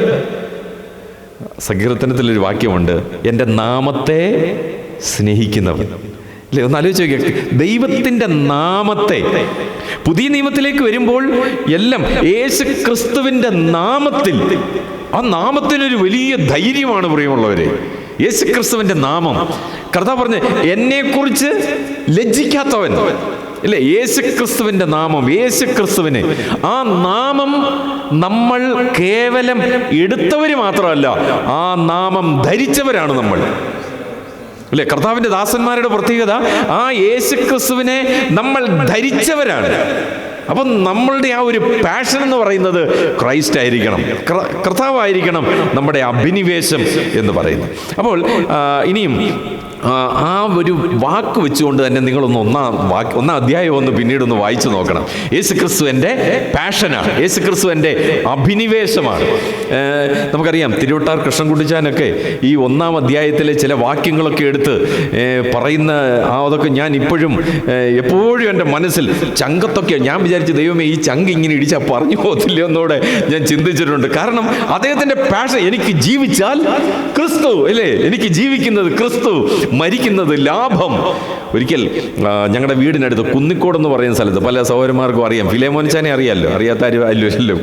സങ്കീർത്തനത്തിലൊരു വാക്യമുണ്ട്, എൻ്റെ നാമത്തെ സ്നേഹിക്കുന്നവൻ അല്ലേ? ഒന്ന് ആലോചിച്ച് നോക്കിയ ദൈവത്തിൻ്റെ നാമത്തെ. പുതിയ നിയമത്തിലേക്ക് വരുമ്പോൾ എല്ലാം യേശു ക്രിസ്തുവിൻ്റെ നാമത്തിൽ, ആ നാമത്തിനൊരു വലിയ ധൈര്യമാണ് പ്രിയമുള്ളവരെ. യേശു ക്രിസ്തുവിൻ്റെ നാമം. കർത്താവ് പറഞ്ഞ്, എന്നെക്കുറിച്ച് ലജ്ജിക്കാത്തവൻ ഇല്ലേ? യേശു ക്രിസ്തുവിൻ്റെ നാമം, യേശു ക്രിസ്തുവിന്. ആ നാമം നമ്മൾ കേവലം എടുത്തവർ മാത്രമല്ല, ആ നാമം ധരിച്ചവരാണ് നമ്മൾ അല്ലേ? കർത്താവിൻ്റെ ദാസന്മാരുടെ പ്രത്യേകത, ആ യേശു ക്രിസ്തുവിനെ നമ്മൾ ധരിച്ചവരാണ്. അപ്പം നമ്മളുടെ ആ ഒരു പാഷൻ എന്ന് പറയുന്നത് ക്രൈസ്റ്റ് ആയിരിക്കണം, കർത്താവായിരിക്കണം നമ്മുടെ അഭിനിവേശം എന്ന് പറയുന്നത്. അപ്പോൾ ഇനിയും ആ ഒരു വാക്ക് വെച്ചുകൊണ്ട് തന്നെ നിങ്ങളൊന്ന് ഒന്നാം അധ്യായം ഒന്ന് പിന്നീടൊന്ന് വായിച്ചു നോക്കണം. യേശു ക്രിസ്തു എൻ്റെ പാഷനാണ്, യേശു ക്രിസ്തു എൻ്റെ അഭിനിവേശമാണ്. നമുക്കറിയാം, തിരുവട്ടാർ കൃഷ്ണൻകുട്ടിച്ചാനൊക്കെ ഈ 1-ാം അധ്യായത്തിലെ ചില വാക്യങ്ങളൊക്കെ എടുത്ത് പറയുന്ന അതൊക്കെ ഞാൻ എപ്പോഴും എൻ്റെ മനസ്സിൽ ചങ്കത്തൊക്കെ ഞാൻ വിചാരിച്ചു, ദൈവമേ ഈ ചങ്ക് ഇങ്ങനെ ഇടിച്ചാൽ പറഞ്ഞു പോകത്തില്ല എന്നോടെ ഞാൻ ചിന്തിച്ചിട്ടുണ്ട്. കാരണം അദ്ദേഹത്തിൻ്റെ പാഷൻ, എനിക്ക് ജീവിച്ചാൽ ക്രിസ്തു അല്ലേ? എനിക്ക് ജീവിക്കുന്നത് ക്രിസ്തു, മരിക്കുന്നത് ലാഭം. ഒരിക്കൽ ഞങ്ങളുടെ വീടിനടുത്ത് കുന്നിക്കോട് എന്ന് പറയുന്ന സ്ഥലത്ത്, പല സഹോദരന്മാർക്കും അറിയാം, ഫിലേമോൻചാനെ അറിയാമല്ലോ, അറിയാത്ത ആരും അല്ലോ.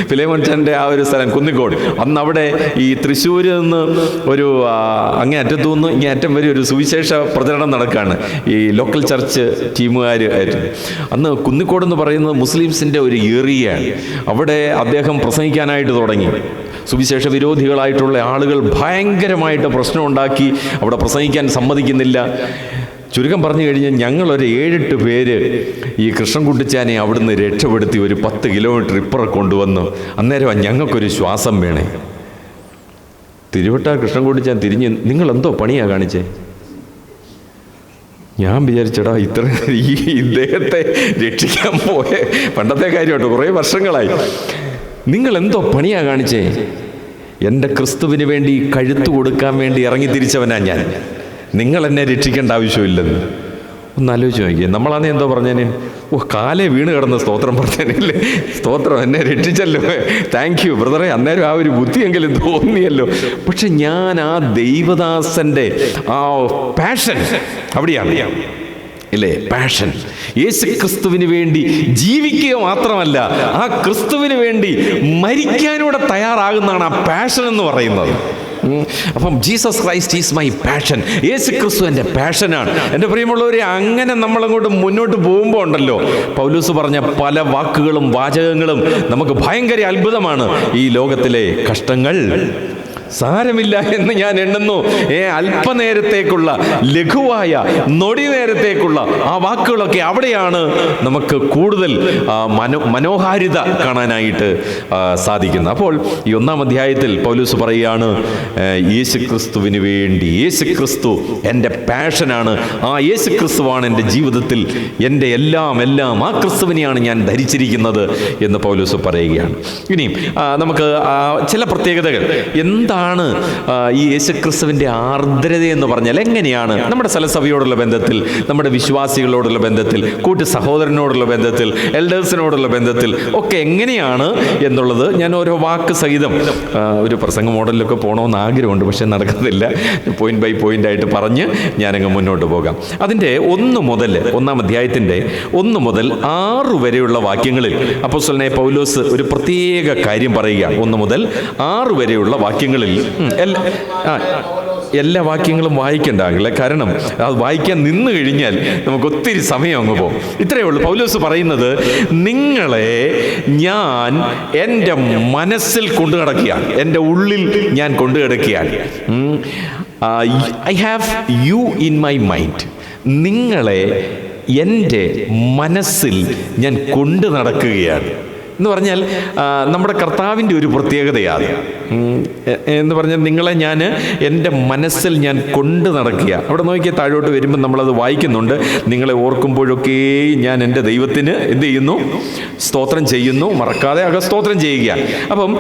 ഫിലേമോൻചാൻ്റെ ആ ഒരു സ്ഥലം കുന്നിക്കോട്. അന്ന് അവിടെ ഈ തൃശ്ശൂരിൽ നിന്ന് ഒരു അങ്ങേ അറ്റത്തു നിന്ന് ഇങ്ങേ അറ്റം വരെ ഒരു സുവിശേഷ പ്രചരണം നടക്കുകയാണ്, ഈ ലോക്കൽ ചർച്ച് ടീമുകാർ ആയിട്ട്. അന്ന് കുന്നിക്കോട് എന്ന് പറയുന്നത് മുസ്ലിംസിൻ്റെ ഒരു ഏരിയയാണ്. അവിടെ അദ്ദേഹം പ്രസംഗിക്കാനായിട്ട് തുടങ്ങി. സുവിശേഷ വിരോധികളായിട്ടുള്ള ആളുകൾ ഭയങ്കരമായിട്ട് പ്രശ്നമുണ്ടാക്കി, അവിടെ പ്രസംഗിക്കാൻ സമ്മതിക്കുന്നില്ല. ചുരുക്കം പറഞ്ഞു കഴിഞ്ഞാൽ ഞങ്ങളൊരു 7-8 പേര് ഈ കൃഷ്ണൻകുട്ടിച്ചാനെ അവിടുന്ന് രക്ഷപ്പെടുത്തി ഒരു 10 കിലോമീറ്റർ ഇപ്പുറം കൊണ്ടുവന്നു. അന്നേരം ഞങ്ങൾക്കൊരു ശ്വാസം വേണേ. തിരുവട്ടാർ കൃഷ്ണൻകുട്ടിച്ചാൻ തിരിഞ്ഞ്, നിങ്ങളെന്തോ പണിയാ കാണിച്ചേ? ഞാൻ വിചാരിച്ചടാ, ഇദ്ദേഹത്തെ രക്ഷിക്കാൻ പോയ പണ്ടത്തെ കാര്യമായിട്ട് കുറേ വർഷങ്ങളായി. നിങ്ങളെന്തോ പണിയാ കാണിച്ചേ? എൻ്റെ ക്രിസ്തുവിന് വേണ്ടി കഴുത്ത് കൊടുക്കാൻ വേണ്ടി ഇറങ്ങി തിരിച്ചവനാ ഞാൻ. നിങ്ങളെന്നെ രക്ഷിക്കേണ്ട ആവശ്യമില്ലെന്ന്. ഒന്ന് ആലോചിച്ച് നോക്കിയേ. നമ്മളാന്നേ എന്തോ പറഞ്ഞേനെ, കാലേ വീണ് കിടന്ന് സ്തോത്രം പറഞ്ഞേനല്ലേ? സ്തോത്രം, എന്നെ രക്ഷിച്ചല്ലോ, താങ്ക് യു ബ്രദറെ. അന്നേരം ആ ഒരു ബുദ്ധിയെങ്കിലും തോന്നിയല്ലോ. പക്ഷെ ഞാൻ ആ ദൈവദാസൻ്റെ ആ പാഷൻ അവിടെയാണ് ഇല്ലേ? പാഷൻ. യേശു ക്രിസ്തുവിന് വേണ്ടി ജീവിക്കുക മാത്രമല്ല, ആ ക്രിസ്തുവിന് വേണ്ടി മരിക്കാനൂടെ തയ്യാറാകുന്നതാണ് ആ പാഷൻ എന്ന് പറയുന്നത്. അപ്പം Jesus Christ is my passion. യേശു ക്രിസ്തു എൻ്റെ പാഷനാണ്. എൻ്റെ പ്രിയമുള്ളവരെ, അങ്ങനെ നമ്മളങ്ങോട്ട് മുന്നോട്ട് പോകുമ്പോൾ ഉണ്ടല്ലോ, പൗലോസ് പറഞ്ഞ പല വാക്കുകളും വാചകങ്ങളും നമുക്ക് ഭയങ്കര അത്ഭുതമാണ്. ഈ ലോകത്തിലെ കഷ്ടങ്ങൾ സാരമില്ല എന്ന് ഞാൻ എണ്ണുന്നു. അല്പനേരത്തേക്കുള്ള ലഘുവായ നൊടി നേരത്തേക്കുള്ള ആ വാക്കുകളൊക്കെ അവിടെയാണ് നമുക്ക് കൂടുതൽ മനോഹാരിത കാണാനായിട്ട് സാധിക്കുന്നത്. അപ്പോൾ ഈ 1-ാം അധ്യായത്തിൽ പൗലോസ് പറയുകയാണ്, യേശുക്രിസ്തുവിന് വേണ്ടി, യേശുക്രിസ്തു എൻ്റെ പാഷനാണ്, ആ യേശുക്രിസ്തുവാണ് എൻ്റെ ജീവിതത്തിൽ എൻ്റെ എല്ലാം ആ ക്രിസ്തുവിനെയാണ് ഞാൻ ധരിച്ചിരിക്കുന്നത് എന്ന് പൗലോസ് പറയുകയാണ്. ഇനിയും നമുക്ക് ചില പ്രത്യേകതകൾ എന്താണ് ഈ യേശുക്രിസ്തുവിൻ്റെ ആർദ്രത എന്ന് പറഞ്ഞാൽ എങ്ങനെയാണ് നമ്മുടെ സ്ഥലസഭയോടുള്ള ബന്ധത്തിൽ, നമ്മുടെ വിശ്വാസികളോടുള്ള ബന്ധത്തിൽ, കൂട്ടു സഹോദരനോടുള്ള ബന്ധത്തിൽ, എൽഡേഴ്സിനോടുള്ള ബന്ധത്തിൽ ഒക്കെ എങ്ങനെയാണ് എന്നുള്ളത് ഞാൻ ഓരോ വാക്ക് സഹിതം ഒരു പ്രസംഗ മോഡലിലൊക്കെ പോകണമെന്ന് ആഗ്രഹമുണ്ട്. പക്ഷെ നടക്കുന്നില്ല. പോയിന്റ് ബൈ പോയിന്റ് ആയിട്ട് പറഞ്ഞ് ഞാനങ്ങ് മുന്നോട്ട് പോകാം. അതിൻ്റെ 1-ാം അധ്യായത്തിൻ്റെ 1 മുതൽ 6 വരെയുള്ള വാക്യങ്ങളിൽ അപ്പോസ്തലനായ പൗലോസ് ഒരു പ്രത്യേക കാര്യം പറയുകയാണ്. 1 മുതൽ 6 വരെയുള്ള വാക്യങ്ങളിൽ എല്ലാ വാക്യങ്ങളും വായിക്കണ്ടാകില്ല. കാരണം അത് വായിക്കാൻ നിന്ന് കഴിഞ്ഞാൽ നമുക്ക് ഒത്തിരി സമയം അങ്ങ് പോകും. ഇത്രയേ ഉള്ളൂ. പൗലോസ് പറയുന്നത്, നിങ്ങളെ ഞാൻ എൻ്റെ മനസ്സിൽ കൊണ്ടു നടക്കുകയാണ്, എൻ്റെ ഉള്ളിൽ ഞാൻ കൊണ്ടു കിടക്കുകയാണ്. I have you in my mind. നിങ്ങളെ എൻ്റെ മനസ്സിൽ ഞാൻ കൊണ്ടു നടക്കുകയാണ് എന്ന് പറഞ്ഞാൽ നമ്മുടെ കർത്താവിൻ്റെ ഒരു പ്രത്യേകതയാണ്. എന്ന് പറഞ്ഞാൽ നിങ്ങളെ ഞാൻ എൻ്റെ മനസ്സിൽ ഞാൻ കൊണ്ടു നടക്കുക. അവിടെ നോക്കിയാൽ താഴോട്ട് വരുമ്പോൾ നമ്മളത് വായിക്കുന്നുണ്ട്. നിങ്ങളെ ഓർക്കുമ്പോഴൊക്കെ ഞാൻ എൻ്റെ ദൈവത്തിന് എന്ത് ചെയ്യുന്നു? സ്തോത്രം ചെയ്യുന്നു, മറക്കാതെ സ്തോത്രം ചെയ്യുക. അപ്പം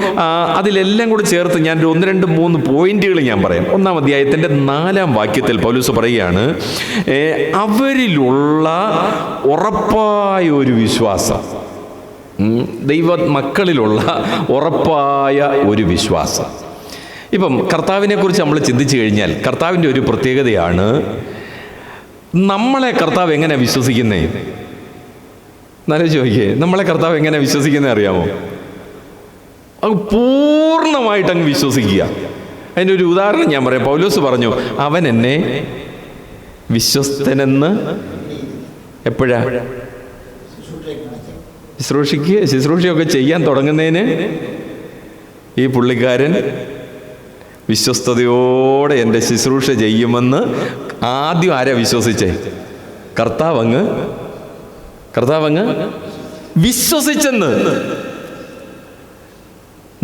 അതിലെല്ലാം കൂടി ചേർത്ത് ഞാൻ 1, 2, 3 പോയിന്റുകൾ ഞാൻ പറയാം. 1-ാം അധ്യായത്തിൻ്റെ 4-ാം വാക്യത്തിൽ പൗലോസ് പറയുകയാണ്, അവരിലുള്ള ഉറപ്പായ ഒരു വിശ്വാസം, ദൈവ മക്കളിലുള്ള ഉറപ്പായ ഒരു വിശ്വാസം. ഇപ്പം കർത്താവിനെ കുറിച്ച് നമ്മൾ ചിന്തിച്ചു കഴിഞ്ഞാൽ കർത്താവിൻ്റെ ഒരു പ്രത്യേകതയാണ്, നമ്മളെ കർത്താവ് എങ്ങനെ വിശ്വസിക്കുന്നേ? എന്നാലും ചോദിക്കേ, നമ്മളെ കർത്താവ് എങ്ങനെ വിശ്വസിക്കുന്നേ അറിയാമോ? അത് പൂർണ്ണമായിട്ട് അങ്ങ് വിശ്വസിക്കുക. അതിൻ്റെ ഒരു ഉദാഹരണം ഞാൻ പറയാം. പൗലോസ് പറഞ്ഞു, അവൻ എന്നെ വിശ്വസ്തനെന്ന് എപ്പോഴാ? ശുശ്രൂഷയൊക്കെ ചെയ്യാൻ തുടങ്ങുന്നതിന് ഈ പുള്ളിക്കാരൻ വിശ്വസ്തയോടെ എൻ്റെ ശുശ്രൂഷ ചെയ്യുമെന്ന് ആദ്യം ആരാ വിശ്വസിച്ചേ? കർത്താവ് അങ്ങ് വിശ്വസിച്ചെന്ന്.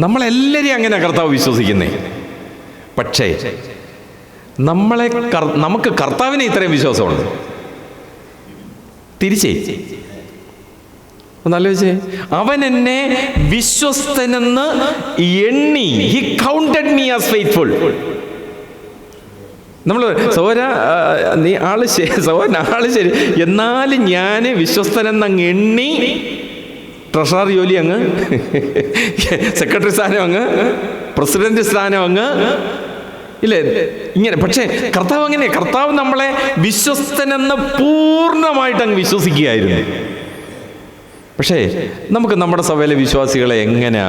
നമ്മളെല്ലാവരെയും അങ്ങനെ കർത്താവ് വിശ്വസിക്കുന്നേ. പക്ഷേ നമുക്ക് കർത്താവിനെ ഇത്രയും വിശ്വാസമുണ്ട്. തിരിച്ചേ ഒന്നാലോചിച്ചേ, അവൻ എന്നെ വിശ്വസ്തനെന്ന് എണ്ണി, he counted me as faithful. നമ്മൾ നീ ആള് ശരി, എന്നാലും ഞാൻ വിശ്വസ്തനെന്നങ്ങ് എണ്ണി, ട്രഷറർ ജോലി അങ്ങ്, സെക്രട്ടറി സ്ഥാനം അങ്ങ്, പ്രസിഡന്റ് സ്ഥാനം അങ്ങ്, ഇല്ലേ? ഇങ്ങനെ. പക്ഷേ കർത്താവ് അങ്ങനെ, കർത്താവ് നമ്മളെ വിശ്വസ്തനെന്ന് പൂർണ്ണമായിട്ട് അങ്ങ് വിശ്വസിക്കുകയായിരുന്നു. പക്ഷേ നമുക്ക് നമ്മുടെ സഭയിലെ വിശ്വാസികളെ എങ്ങനെയാ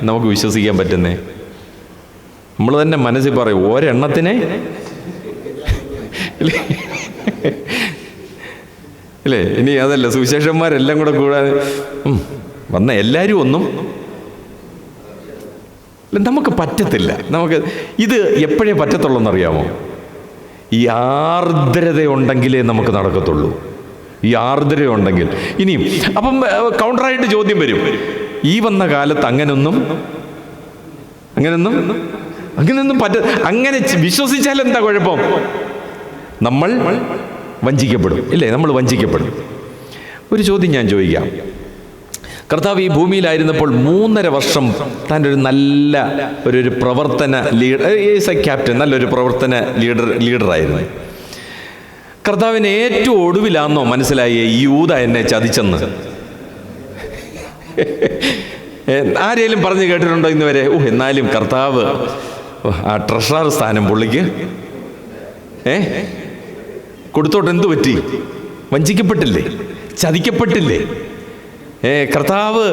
നമുക്ക് വിശ്വസിക്കാൻ പറ്റുന്നേ? നമ്മൾ തന്നെ മനസ്സിൽ പറയും, ഒരെണ്ണത്തിനെ ഇല്ലേ? ഇനി അതല്ല, സുവിശേഷന്മാരെല്ലാം കൂടെ കൂടാതെ വന്ന എല്ലാവരും ഒന്നും നമുക്ക് പറ്റത്തില്ല. നമുക്ക് ഇത് എപ്പോഴേ പറ്റത്തുള്ളൂ എന്നറിയാമോ? ഈ ആർദ്രത ഉണ്ടെങ്കിലേ നമുക്ക് നടക്കത്തുള്ളൂ. ഈ ആർദ്രത ഉണ്ടെങ്കിൽ. ഇനിയും അപ്പം കൗണ്ടറായിട്ട് ചോദ്യം വരും, ഈ വന്ന കാലത്ത് അങ്ങനൊന്നും അങ്ങനെ വിശ്വസിച്ചാൽ എന്താ കുഴപ്പം? നമ്മൾ വഞ്ചിക്കപ്പെടും, ഇല്ലേ? നമ്മൾ വഞ്ചിക്കപ്പെടും. ഒരു ചോദ്യം ഞാൻ ചോദിക്കാം. കർത്താവ് ഈ ഭൂമിയിലായിരുന്നപ്പോൾ 3.5 വർഷം താൻ്റെ ഒരു നല്ല ഒരു പ്രവർത്തന ക്യാപ്റ്റൻ, നല്ലൊരു പ്രവർത്തന ലീഡറായിരുന്നു. കർത്താവിന് ഏറ്റവും ഒടുവിലാണെന്നോ മനസ്സിലായി യൂദ എന്നെ ചതിച്ചെന്ന്? ആരെങ്കിലും പറഞ്ഞു കേട്ടിട്ടുണ്ടോ ഇന്ന് വരെ? എന്നാലും കർത്താവ് ആ ട്രഷറർ സ്ഥാനം പുള്ളിക്ക് കൊടുത്തോട്ട് എന്തു പറ്റി? വഞ്ചിക്കപ്പെട്ടില്ലേ? ചതിക്കപ്പെട്ടില്ലേ? കർത്താവ്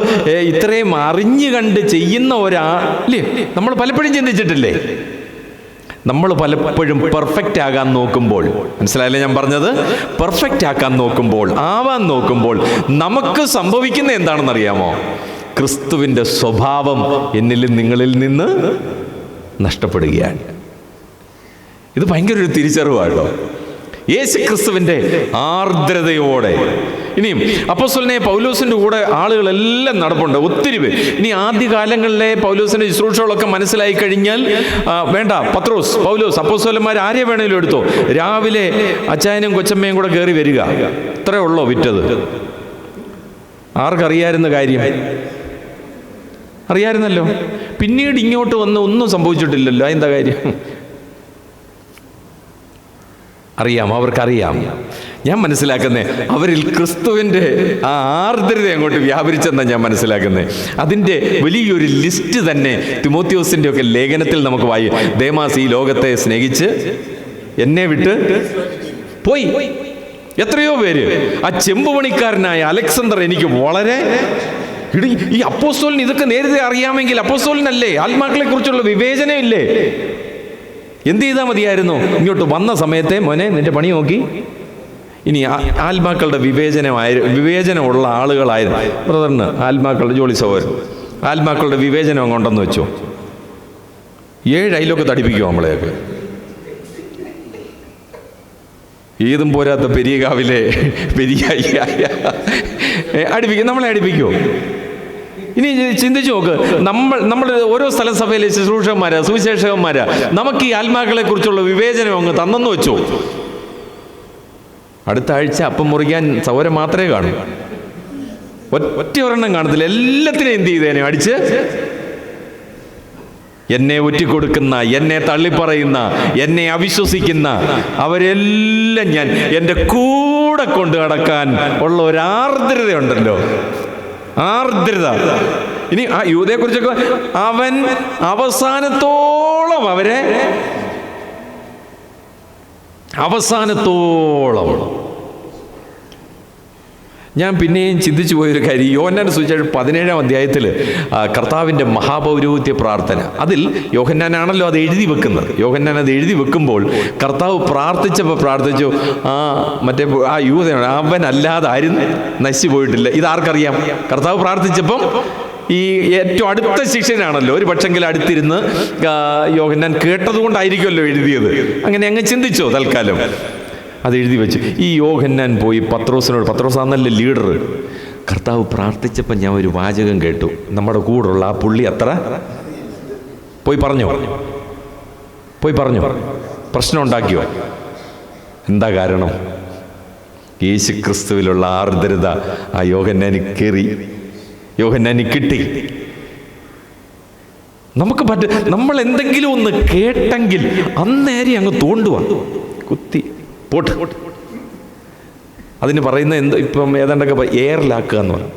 ഇത്രയും അറിഞ്ഞു കണ്ട് ചെയ്യുന്ന ഒരാളല്ലേ? നമ്മൾ പലപ്പോഴും ചിന്തിച്ചിട്ടില്ലേ? നമ്മൾ പലപ്പോഴും പെർഫെക്റ്റ് ആകാൻ നോക്കുമ്പോൾ, മനസ്സിലായില്ലേ ഞാൻ പറഞ്ഞത്? പെർഫെക്റ്റ് ആക്കാൻ നോക്കുമ്പോൾ, ആവാൻ നോക്കുമ്പോൾ നമുക്ക് സംഭവിക്കുന്ന എന്താണെന്നറിയാമോ? ക്രിസ്തുവിൻ്റെ സ്വഭാവം എന്നിലും നിങ്ങളിൽ നിന്ന് നഷ്ടപ്പെടുകയാണ്. ഇത് ഭയങ്കര ഒരു തിരിച്ചറിവാണല്ലോ. യേശു ക്രിസ്തുവിൻ്റെ ആർദ്രതയോടെ. ഇനിയും അപ്പോസ്തലനെ പൗലോസിൻ്റെ കൂടെ ആളുകളെല്ലാം നടപ്പുണ്ട്, ഒത്തിരി പേര്. ഇനി ആദ്യകാലങ്ങളിലെ പൗലോസിൻ്റെ ശുശ്രൂഷകളൊക്കെ മനസ്സിലായി കഴിഞ്ഞാൽ വേണ്ട, പത്രോസ്, പൗലോസ്, അപ്പോസ്തലന്മാർ ആരെ വേണേലും എടുത്തോ, രാവിലെ അച്ചായനും കൊച്ചമ്മയും കൂടെ കയറി വരിക, ഇത്രേ ഉള്ളോ വിറ്റത്? ആർക്കറിയായിരുന്ന കാര്യം? അറിയായിരുന്നല്ലോ. പിന്നീട് ഇങ്ങോട്ട് വന്ന് ഒന്നും സംഭവിച്ചിട്ടില്ലല്ലോ. എന്താ കാര്യം? അറിയാം, അവർക്കറിയാം. ഞാൻ മനസ്സിലാക്കുന്നത് അവരിൽ ക്രിസ്തുവിൻ്റെ ആ ആർദ്രത അങ്ങോട്ട് വ്യാപരിച്ചെന്നാണ് ഞാൻ മനസ്സിലാക്കുന്നത്. അതിൻ്റെ വലിയൊരു ലിസ്റ്റ് തന്നെ തിമോത്തിയോസിൻ്റെ ഒക്കെ ലേഖനത്തിൽ നമുക്ക് ദേമാസ് ഈ ലോകത്തെ സ്നേഹിച്ച് എന്നെ വിട്ട് പോയി. എത്രയോ പേര്. ആ ചെമ്പുപണിക്കാരനായ അലക്സാണ്ടർ എനിക്ക് വളരെ ഈ അപ്പോസ്തലന് ഇതൊക്കെ നേരത്തെ അറിയാമെങ്കിൽ, അപ്പോസ്തലനല്ലേ, ആത്മാക്കളെ കുറിച്ചുള്ള വിവേചനമില്ലേ, എന്ത് ചെയ്താൽ മതിയായിരുന്നു? ഇങ്ങോട്ട് വന്ന സമയത്തെ മോനെ നിന്റെ പണി നോക്കി. ഇനി ആത്മാക്കളുടെ വിവേചനമുള്ള ആളുകളായിരുന്നു ബ്രദറിന്, ആത്മാക്കളുടെ ജോലി സഹോദരൻ ആത്മാക്കളുടെ വിവേചനം കൊണ്ടെന്ന് വെച്ചോ, 7 അയിലൊക്കെ തടിപ്പിക്കുമോ നമ്മളെയൊക്കെ? ഏതും പോരാത്ത പെരിയകാവിലെ അടുപ്പിക്കും, നമ്മളെ അടുപ്പിക്കുമോ? ഇനി ചിന്തിച്ചു നോക്ക്, നമ്മൾ ഓരോ സ്ഥലസഭയിലെ ശുശ്രൂഷകന്മാരാ, സുവിശേഷകന്മാരാ, നമുക്ക് ഈ ആത്മാക്കളെ കുറിച്ചുള്ള വിവേചനം അങ്ങ് തന്നെന്ന് വെച്ചോ, അടുത്ത ആഴ്ച അപ്പം മുറിക്കാൻ സൗരം മാത്രമേ കാണൂ, ഒറ്റ ഒരെണ്ണം കാണത്തില്ല. എല്ലാത്തിനും എന്ത് ചെയ്തേനെ അടിച്ച് എന്നെ ഒറ്റിക്കൊടുക്കുന്ന, എന്നെ തള്ളിപ്പറയുന്ന, എന്നെ അവിശ്വസിക്കുന്ന അവരെല്ലാം ഞാൻ എൻ്റെ കൂടെ കൊണ്ട് നടക്കാൻ ഉള്ള ഒരു ആർദ്രതയുണ്ടല്ലോ, ആർദ്രത. ഇനി ആ യൂദയെക്കുറിച്ചൊക്കെ അവൻ അവസാനത്തോളം ഞാൻ പിന്നെയും ചിന്തിച്ചു പോയൊരു കാര്യം, യോഹന്നാന്റെ സുവിശേഷം 17-ാം അധ്യായത്തിൽ കർത്താവിൻ്റെ മഹാപൗരോഹിത്യ പ്രാർത്ഥന, അതിൽ യോഹന്നാനാണല്ലോ അത് എഴുതി വെക്കുന്നത്. യോഹന്നാൻ അത് എഴുതി വെക്കുമ്പോൾ കർത്താവ് പ്രാർത്ഥിച്ചു, ആ യൂദനാണ്, അവനല്ലാതെ ആരും നശിച്ചു പോയിട്ടില്ല. ഇതാർക്കറിയാം? കർത്താവ് പ്രാർത്ഥിച്ചപ്പം ഈ ഏറ്റവും അടുത്ത ശിഷ്യനാണല്ലോ, ഒരു പക്ഷെങ്കിലും അടുത്തിരുന്ന് യോഹന്നാൻ കേട്ടതുകൊണ്ടായിരിക്കുമല്ലോ എഴുതിയത്. അങ്ങനെ അങ്ങ് ചിന്തിച്ചോ തൽക്കാലം. അത് എഴുതി വെച്ചു. ഈ യോഹന്നാൻ പോയി പത്രോസാന്നല്ലേ ലീഡർ, കർത്താവ് പ്രാർത്ഥിച്ചപ്പോൾ ഞാൻ ഒരു വാചകം കേട്ടു, നമ്മുടെ കൂടെയുള്ള ആ പുള്ളി അത്ര പോയി പറഞ്ഞു പ്രശ്നം ഉണ്ടാക്കിയോ? എന്താ കാരണം? യേശു ക്രിസ്തുവിലുള്ള ആർദ്രത ആ യോഹന്നാന് കിട്ടി. നമുക്ക് നമ്മൾ എന്തെങ്കിലും ഒന്ന് കേട്ടെങ്കിൽ അന്നേരം അങ്ങ് തോണ്ടുവാ, കുത്തി പോട്ട്. അതിന് പറയുന്നത് ഇപ്പം ഏതാണ്ടൊക്കെ എയറിലാക്കുക എന്ന് പറയും.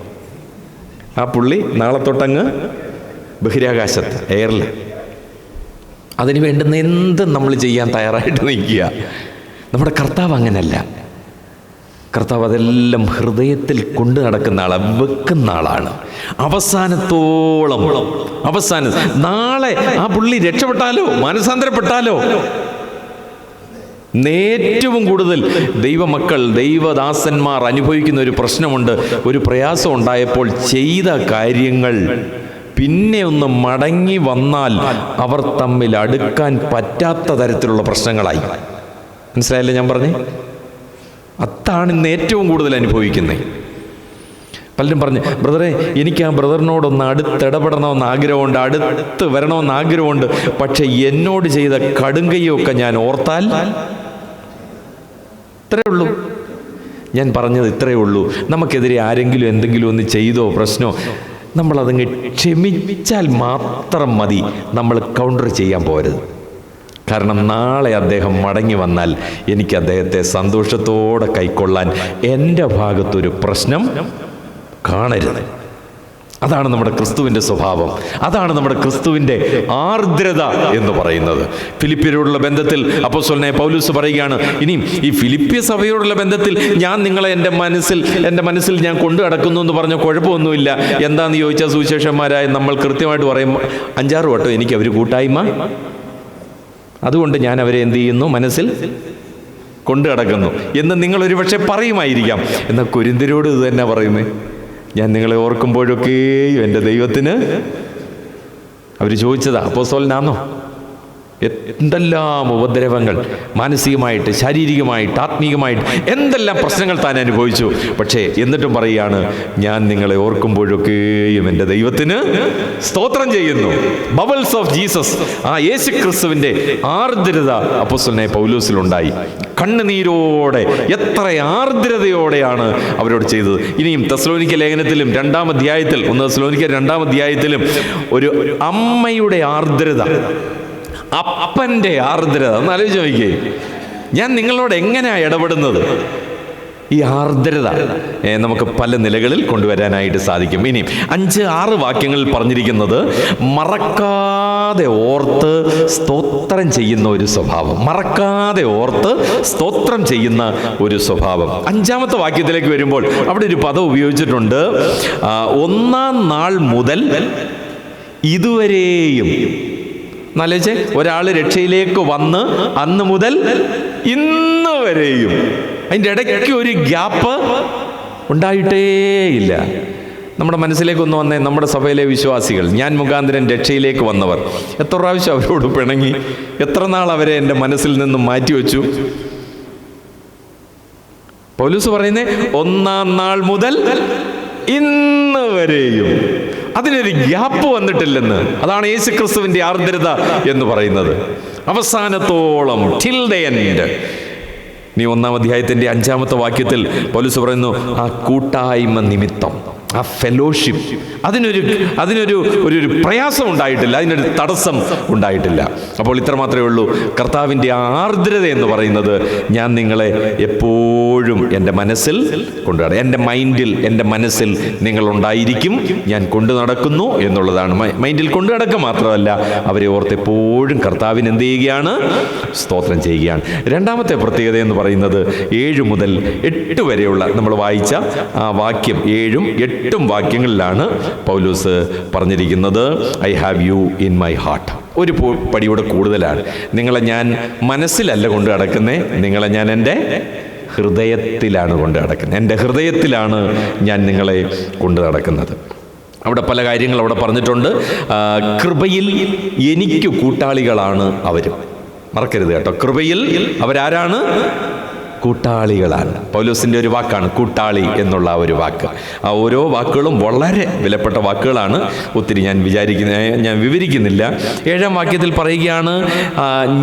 ആ പുള്ളി നാളെ തൊട്ടങ്ങ് ബഹിരാകാശത്ത്, എയറിൽ. അതിന് വേണ്ടുന്ന എന്തും നമ്മൾ ചെയ്യാൻ തയ്യാറായിട്ട് നിൽക്കുക. നമ്മുടെ കർത്താവ് അങ്ങനല്ല. കർത്താവ് അതെല്ലാം ഹൃദയത്തിൽ കൊണ്ടു നടക്കുന്ന ആളാണ്, വെക്കുന്ന ആളാണ്. അവസാനം നാളെ ആ പുള്ളി രക്ഷപ്പെട്ടാലോ, മാനസാന്തരപ്പെട്ടാലോ, ഏറ്റവും കൂടുതൽ ദൈവമക്കൾ, ദൈവദാസന്മാർ അനുഭവിക്കുന്ന ഒരു പ്രശ്നമുണ്ട്. ഒരു പ്രയാസം ഉണ്ടായപ്പോൾ ചെയ്ത കാര്യങ്ങൾ പിന്നെ ഒന്ന് മടങ്ങി വന്നാൽ അവർ തമ്മിൽ അടുക്കാൻ പറ്റാത്ത തരത്തിലുള്ള പ്രശ്നങ്ങളായി. മനസ്സിലായല്ലേ ഞാൻ പറഞ്ഞേ? അതാണ് ഇന്ന് ഏറ്റവും കൂടുതൽ അനുഭവിക്കുന്നത്. പലരും പറഞ്ഞു, ബ്രദറെ എനിക്ക് ആ ബ്രദറിനോടൊന്ന് അടുത്തിടപെടണമെന്ന് ആഗ്രഹമുണ്ട്, അടുത്ത് വരണമെന്ന് ആഗ്രഹമുണ്ട്, പക്ഷെ എന്നോട് ചെയ്ത കടുങ്കയൊക്കെ ഞാൻ ഓർത്താൽ. ഇത്രയേ ഉള്ളൂ. ഞാൻ പറഞ്ഞത് ഇത്രയേ ഉള്ളൂ. നമുക്കെതിരെ ആരെങ്കിലും എന്തെങ്കിലും ഒന്ന് ചെയ്തോ പ്രശ്നമോ, നമ്മളതങ്ങ് ക്ഷമിച്ചാൽ മാത്രം മതി. നമ്മൾ കൗണ്ടർ ചെയ്യാൻ പോരുത്. കാരണം നാളെ അദ്ദേഹം മടങ്ങി വന്നാൽ എനിക്ക് അദ്ദേഹത്തെ സന്തോഷത്തോടെ കൈക്കൊള്ളാൻ എൻ്റെ ഭാഗത്തൊരു പ്രശ്നം കാണരുത്. അതാണ് നമ്മുടെ ക്രിസ്തുവിൻ്റെ സ്വഭാവം. അതാണ് നമ്മുടെ ക്രിസ്തുവിൻ്റെ ആർദ്രത എന്ന് പറയുന്നത്. ഫിലിപ്പിയരോടുള്ള ബന്ധത്തിൽ അപ്പോസ്തലനായ പൗലോസ് പറയുകയാണ്, ഇനിയും ഈ ഫിലിപ്പിയ സഭയോടുള്ള ബന്ധത്തിൽ ഞാൻ നിങ്ങളെ എൻ്റെ മനസ്സിൽ ഞാൻ കൊണ്ടു നടക്കുന്നു എന്ന് പറഞ്ഞ കുഴപ്പമൊന്നുമില്ല. എന്താണെന്ന് ചോദിച്ചാൽ സുവിശേഷന്മാരായ നമ്മൾ കൃത്യമായിട്ട് പറയും, 5-6 വട്ടം എനിക്ക് അവർ കൂട്ടായ്മ, അതുകൊണ്ട് ഞാൻ അവരെ എന്ത് ചെയ്യുന്നു, മനസ്സിൽ കൊണ്ടു നടക്കുന്നു എന്ന് നിങ്ങൾ ഒരുപക്ഷെ പറയുമായിരിക്കാം. എന്നാൽ കൊരിന്ത്യരോട് ഇത് തന്നെ പറയുന്നത്, ഞാൻ നിങ്ങളെ ഓർക്കുമ്പോഴൊക്കെയും എൻ്റെ ദൈവത്തിന്. അവർ ചോദിച്ചതാ, അപ്പോസ്തലനാണോ? എന്തെല്ലാം ഉപദ്രവങ്ങൾ, മാനസികമായിട്ട്, ശാരീരികമായിട്ട്, ആത്മീയമായിട്ട് എന്തെല്ലാം പ്രശ്നങ്ങൾ താൻ അനുഭവിച്ചു. പക്ഷേ എന്നിട്ടും പറയുകയാണ്, ഞാൻ നിങ്ങളെ ഓർക്കുമ്പോഴൊക്കെയും എൻ്റെ ദൈവത്തിന് സ്തോത്രം ചെയ്യുന്നു. ബബിൾസ് ഓഫ് ജീസസ്, ആ യേശു ക്രിസ്തുവിൻ്റെ ആർദ്രത അപ്പോസ്തലനായ പൗലോസിലുണ്ടായി. കണ്ണുനീരോടെ, എത്ര ആർദ്രതയോടെയാണ് അവരോട് ചെയ്തത്. ഇനിയും തെസ്സലോനിക്ക ലേഖനത്തിലും 2-ാം അധ്യായത്തിൽ, 1 തെസ്സലോനിക്ക 2-ാം അധ്യായത്തിലും ഒരു അമ്മയുടെ ആർദ്രത, അപ്പൻ്റെ ആർദ്രത ഒന്ന് ആലോചിച്ച് നോക്കിയേ. ഞാൻ നിങ്ങളോട് എങ്ങനെയാണ് ഇടപെടുന്നത്? ഈ ആർദ്രത നമുക്ക് പല നിലകളിൽ കൊണ്ടുവരാനായിട്ട് സാധിക്കും. ഇനി 5-6 വാക്യങ്ങളിൽ പറഞ്ഞിരിക്കുന്നത് മറക്കാതെ ഓർത്ത് സ്തോത്രം ചെയ്യുന്ന ഒരു സ്വഭാവം, മറക്കാതെ ഓർത്ത് സ്തോത്രം ചെയ്യുന്ന ഒരു സ്വഭാവം. 5-ാമത്തെ വാക്യത്തിലേക്ക് വരുമ്പോൾ അവിടെ ഒരു പദം ഉപയോഗിച്ചിട്ടുണ്ട്, 1-ാം നാൾ മുതൽ ഇതുവരെയും. എന്നാലോചിച്ചേ, ഒരാൾ രക്ഷയിലേക്ക് വന്ന് അന്ന് മുതൽ ഇന്ന് വരെയും, അതിൻ്റെ ഇടയ്ക്ക് ഒരു ഗ്യാപ്പ് ഉണ്ടായിട്ടേയില്ല. നമ്മുടെ മനസ്സിലേക്കൊന്ന് വന്നേ, നമ്മുടെ സഭയിലെ വിശ്വാസികൾ, ഞാൻ മുഖാന്തരം രക്ഷയിലേക്ക് വന്നവർ, എത്ര പ്രാവശ്യം അവരോട് പിണങ്ങി, എത്ര നാൾ അവരെ എൻ്റെ മനസ്സിൽ നിന്നും മാറ്റിവെച്ചു. പൗലോസ് പറയുന്നേ 1-ാം നാൾ മുതൽ ഇന്ന് വരെയും, അതിനൊരു ഗ്യാപ്പ് വന്നിട്ടില്ലെന്ന്. അതാണ് യേശു ക്രിസ്തുവിൻ്റെ ആർദ്രത എന്ന് പറയുന്നത്. അവസാനത്തോളം, ടിൽ ദ എൻഡ്. നീ 1-ാം അധ്യായത്തിൻ്റെ 5-ാമത്തെ വാക്യത്തിൽ പൗലോസ് പറയുന്നു, ആ കൂട്ടായ്മ നിമിത്തം, ആ ഫെലോഷിപ്പ്, അതിനൊരു പ്രയാസം ഉണ്ടായിട്ടില്ല, അതിനൊരു തടസ്സം ഉണ്ടായിട്ടില്ല. അപ്പോൾ ഇത്ര മാത്രമേ ഉള്ളൂ. കർത്താവിൻ്റെ ആർദ്രത എന്ന് പറയുന്നത്, ഞാൻ നിങ്ങളെ എപ്പോഴും എൻ്റെ മനസ്സിൽ കൊണ്ടുനടക്കും, എൻ്റെ മൈൻഡിൽ, എൻ്റെ മനസ്സിൽ നിങ്ങളുണ്ടായിരിക്കും, ഞാൻ കൊണ്ടു നടക്കുന്നു എന്നുള്ളതാണ്. മൈൻഡിൽ കൊണ്ടു നടക്കുക മാത്രമല്ല, അവരെ ഓർത്ത് എപ്പോഴും കർത്താവിന് എന്ത് ചെയ്യുകയാണ്? സ്തോത്രം ചെയ്യുകയാണ്. 2-ാമത്തെ പ്രത്യേകത എന്ന് പറയുന്നത് 7 മുതൽ 8 വരെയുള്ള നമ്മൾ വായിച്ച ആ വാക്യം, 7-ഉം 8-ഉം വാക്യങ്ങളിലാണ് പൗലോസ് പറഞ്ഞിരിക്കുന്നത്, I have you in my heart. ഒരു പടിയുടെ കൂടുതലാണ്. നിങ്ങളെ ഞാൻ മനസ്സിലല്ല കൊണ്ട് നടക്കുന്നേ, നിങ്ങളെ ഞാൻ എൻ്റെ ഹൃദയത്തിലാണ് കൊണ്ട് നടക്കുന്നത്. എൻ്റെ ഹൃദയത്തിലാണ് ഞാൻ നിങ്ങളെ കൊണ്ട് നടക്കുന്നത്. അവിടെ പല കാര്യങ്ങൾ അവിടെ പറഞ്ഞിട്ടുണ്ട്. കൃപയിൽ എനിക്ക് കൂട്ടാളികളാണ് അവരും. മറക്കരുത് കേട്ടോ, കൃപയിൽ അവരാരാണ്? കൂട്ടാളികളാണ്. പൗലോസിൻ്റെ ഒരു വാക്കാണ് കൂട്ടാളി എന്നുള്ള ഒരു വാക്ക്. ആ ഓരോ വാക്കുകളും വളരെ വിലപ്പെട്ട വാക്കുകളാണ്. ഒത്തിരി ഞാൻ വിവരിക്കുന്നില്ല. 7-ാം വാക്യത്തിൽ പറയുകയാണ്,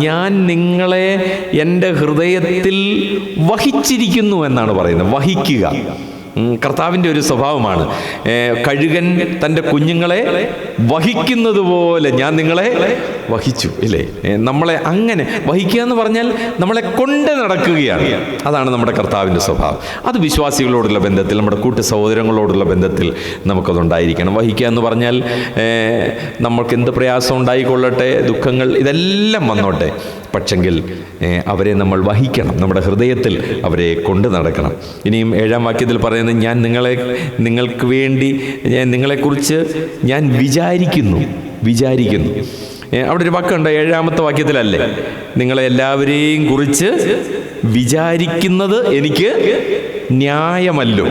ഞാൻ നിങ്ങളെ എൻ്റെ ഹൃദയത്തിൽ വഹിച്ചിരിക്കുന്നു എന്നാണ് പറയുന്നത്. വഹിക്കുക കർത്താവിൻ്റെ ഒരു സ്വഭാവമാണ്. കഴുകൻ തൻ്റെ കുഞ്ഞുങ്ങളെ വഹിക്കുന്നത് പോലെ ഞാൻ നിങ്ങളെ വഹിച്ചു, ഇല്ലേ? നമ്മളെ അങ്ങനെ വഹിക്കുക എന്ന് പറഞ്ഞാൽ നമ്മളെ കൊണ്ട് നടക്കുകയാണ്. അതാണ് നമ്മുടെ കർത്താവിൻ്റെ സ്വഭാവം. അത് വിശ്വാസികളോടുള്ള ബന്ധത്തിൽ, നമ്മുടെ കൂട്ടു സഹോദരങ്ങളോടുള്ള ബന്ധത്തിൽ നമുക്കതുണ്ടായിരിക്കണം. വഹിക്കുക എന്ന് പറഞ്ഞാൽ നമ്മൾക്ക് എന്ത് പ്രയാസം ഉണ്ടായിക്കൊള്ളട്ടെ, ദുഃഖങ്ങൾ ഇതെല്ലാം വന്നോട്ടെ, പക്ഷെങ്കിൽ അവരെ നമ്മൾ വഹിക്കണം, നമ്മുടെ ഹൃദയത്തിൽ അവരെ കൊണ്ട് നടക്കണം. ഇനിയും 7-ാം വാക്യത്തിൽ പറയുന്നത്, ഞാൻ നിങ്ങൾക്ക് വേണ്ടി നിങ്ങളെക്കുറിച്ച് ഞാൻ വിചാരിക്കുന്നു. അവിടെ ഒരു വാക്കുണ്ട് 7-ാമത്തെ വാക്യത്തിലല്ലേ, നിങ്ങളെ എല്ലാവരെയും കുറിച്ച് വിചാരിക്കുന്നത് എനിക്ക് ന്യായമല്ലോ.